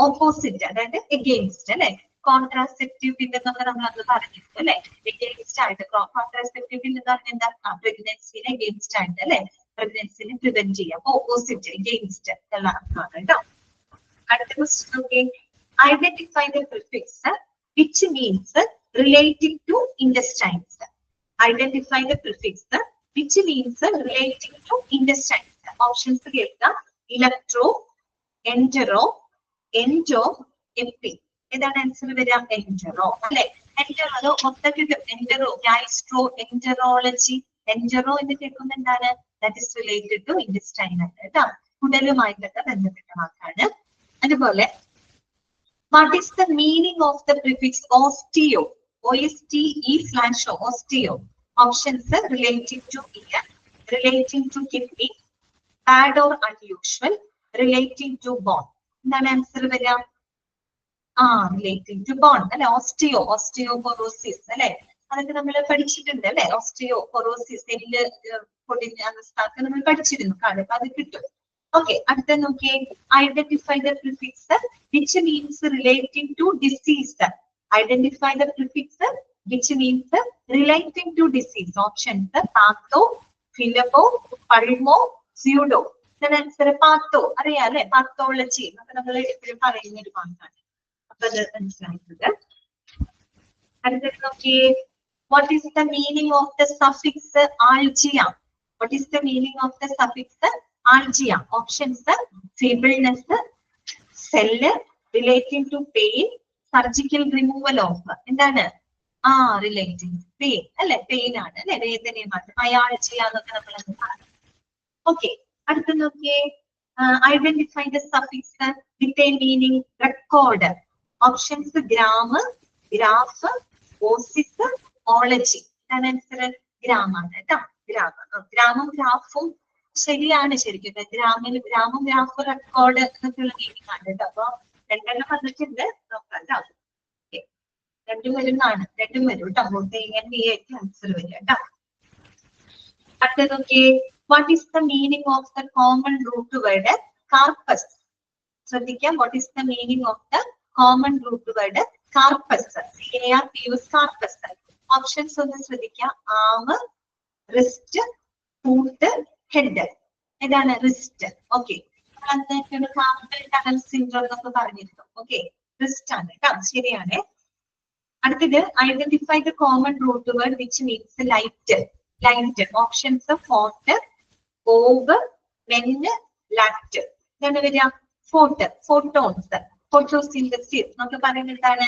ഓപ്പോസിറ്റ്, അതായത് against അല്ലെ. കോൺട്രാസെപ്റ്റീവ് പിൽ എന്നൊക്കെ നമ്മൾ അത് പറഞ്ഞിരുന്നു അല്ലെ. against ആയിട്ട് കോൺട്രാസെപ്റ്റീവ് പിൽ എന്ന് പറഞ്ഞാൽ എന്താ? പ്രഗ്നൻസിനെ against ആയിട്ട് അല്ലെ. പ്രഗ്നൻസിനെ പ്രിവെന്റ് ചെയ്യാം. ഓപ്പോസിറ്റ്, against ഉള്ള അർത്ഥമാണ് കേട്ടോ. അടുത്ത ക്വസ്റ്റ്യൻ നോക്കി, identify the prefix which means relating to intestines. Identify the prefix which means relating to intestines. Options കേൾക്കാം. electro, entero, endo, epi. ഏതാണ് ആൻസർ വരിക? entero അല്ലെ. entero അതോ മൊത്തത്തിൽ entero, gastro, enterology. entero എന്ന് കേൾക്കുന്നത് എന്താണ്? that is related to intestine ആണ് കേട്ടോ. കുടലുമായിട്ടൊക്കെ ബന്ധപ്പെട്ട വാക്കാണ്. അതുപോലെ, what is the meaning of the prefix osteo? OSTE/O. osteo. Options: relating to ear, relating to kidney, bad or unusual, relating to bone. എന്താണ് ആൻസർ വരിക? relating to bone അല്ലെ. osteo, osteoporosis അല്ലെ. അതൊക്കെ നമ്മൾ പഠിച്ചിട്ടുണ്ട് അല്ലെ. ഓസ്റ്റിയോപൊറോസിസ്, എല്ല് പൊടിഞ്ഞ അവസ്ഥ നമ്മൾ പഠിച്ചിരുന്നു. അപ്പൊ അത് കിട്ടും. ഓക്കെ, അടുത്ത നോക്കിയേ. Identify the prefix which means relating to disease. Identify the prefix which means relating to disease. Options patho, ഫിലമോ, പൾമോ, സ്യൂഡോ. Answer patho. അറിയാം അല്ലെ, പാത്തോളജി എന്നൊക്കെ നമ്മൾ എപ്പോഴും പറയുന്ന ഒരു വാക്കാണ്. അപ്പൊ അത് മനസ്സിലാക്കുന്നത്. അടുത്തത് നോക്കിയേ. What is the meaning of the suffix algia? What is the meaning of the suffix algia? Options: feebleness, cell, relating to pain, surgical removal of. എന്താണ്? relating pain അല്ലെ, പെയിൻ ആണ് അല്ലെ, വേദനയുമാണ്. അയാൾജിയ എന്നൊക്കെ നമ്മൾ പറഞ്ഞു. ഓക്കെ, അടുത്ത നോക്കിയേ. Identify the suffix with a meaning record. Options gram, graph, osis, ology. Answer ഗ്രാമാണ് കേട്ടോ. ഗ്രാമം ഗ്രാഫും ശരിയാണ് ശരിക്കും. ഗ്രാമം ഗ്രാഫ് റെക്കോർഡ് എന്നൊക്കെയുള്ള മീനിങ് ആണ് കേട്ടോ. അപ്പൊ രണ്ടെണ്ണം വന്നിട്ടുണ്ട്, നോക്കാം കേട്ടോ. രണ്ടും വരുന്നതാണ്, രണ്ടും വരും കേട്ടോ. ആൻസർ വരും കേട്ടോ. അടുത്ത നോക്കിയേ. What is the meaning of the common root word carpus? ശ്രദ്ധിക്കാം. What is the meaning of the common root word carpus? Carpus. Options ഒന്ന് ശ്രദ്ധിക്കാം. Arm, wrist, foot, head. ഏതാണ്? Wrist. Okay, carpal tunnel syndrome എന്നൊക്കെ പറഞ്ഞിരുന്നു. ഓക്കെ, റിസ്റ്റ് ആണ് കേട്ടോ. ശരിയാണ്. അടുത്തത് identify the common root word which means light. Options phot, ov, men, lact. ഇതാണ് വരിക. ഫോട്ടോൺസ്, ഫോട്ടോസിന്തസിസ് എന്നൊക്കെ പറയുന്നത് എന്താണ്?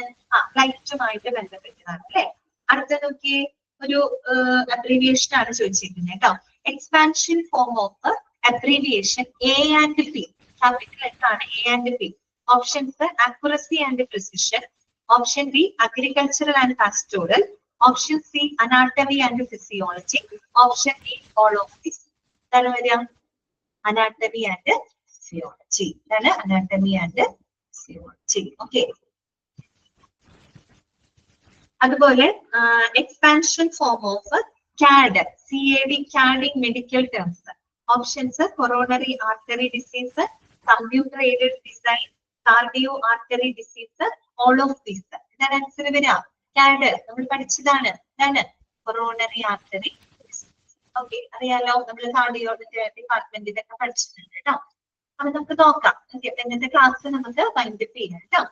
ലൈറ്റുമായിട്ട് ബന്ധപ്പെട്ടതാണ് അല്ലെ. അടുത്ത നോക്കി. ഒരു അബ്രീവിയേഷൻ ആണ് ചോദിച്ചിരിക്കുന്നത് കേട്ടോ. Expansion form of abbreviation A and P. Capital letter A and P. Options accuracy and precision. Option B agricultural and pastoral. Option C anatomy and physiology. Option D all of this. എന്താണ് വരിക? Anatomy and physiology. ഇതാണ് അനാട്ടമി ആൻഡ് ഫിസിയോളജി. ഓക്കെ, അതുപോലെ expansion form of CAD, CAD medical terms. Options coronary artery disease, computer aided design, cardio artery disease, all of these. ഇതാണ് ആൻസർ വരിക. CAD നമ്മൾ പഠിച്ചതാണ്. ഇതാണ് കൊറോണറി ആർട്ടറി ഡിസീസ്. ഓക്കെ, അറിയാലോ, നമ്മൾ കാർഡിയോ ഡിപ്പാർട്ട്മെന്റിലൊക്കെ പഠിച്ചിട്ടുണ്ട് കേട്ടോ. അപ്പൊ നമുക്ക് നോക്കാം. ഇന്നത്തെ ക്ലാസ് നമുക്ക് വൈൻഡപ്പ് ചെയ്യാം കേട്ടോ.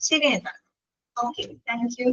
ശരി എന്നാ. Okay, thank you.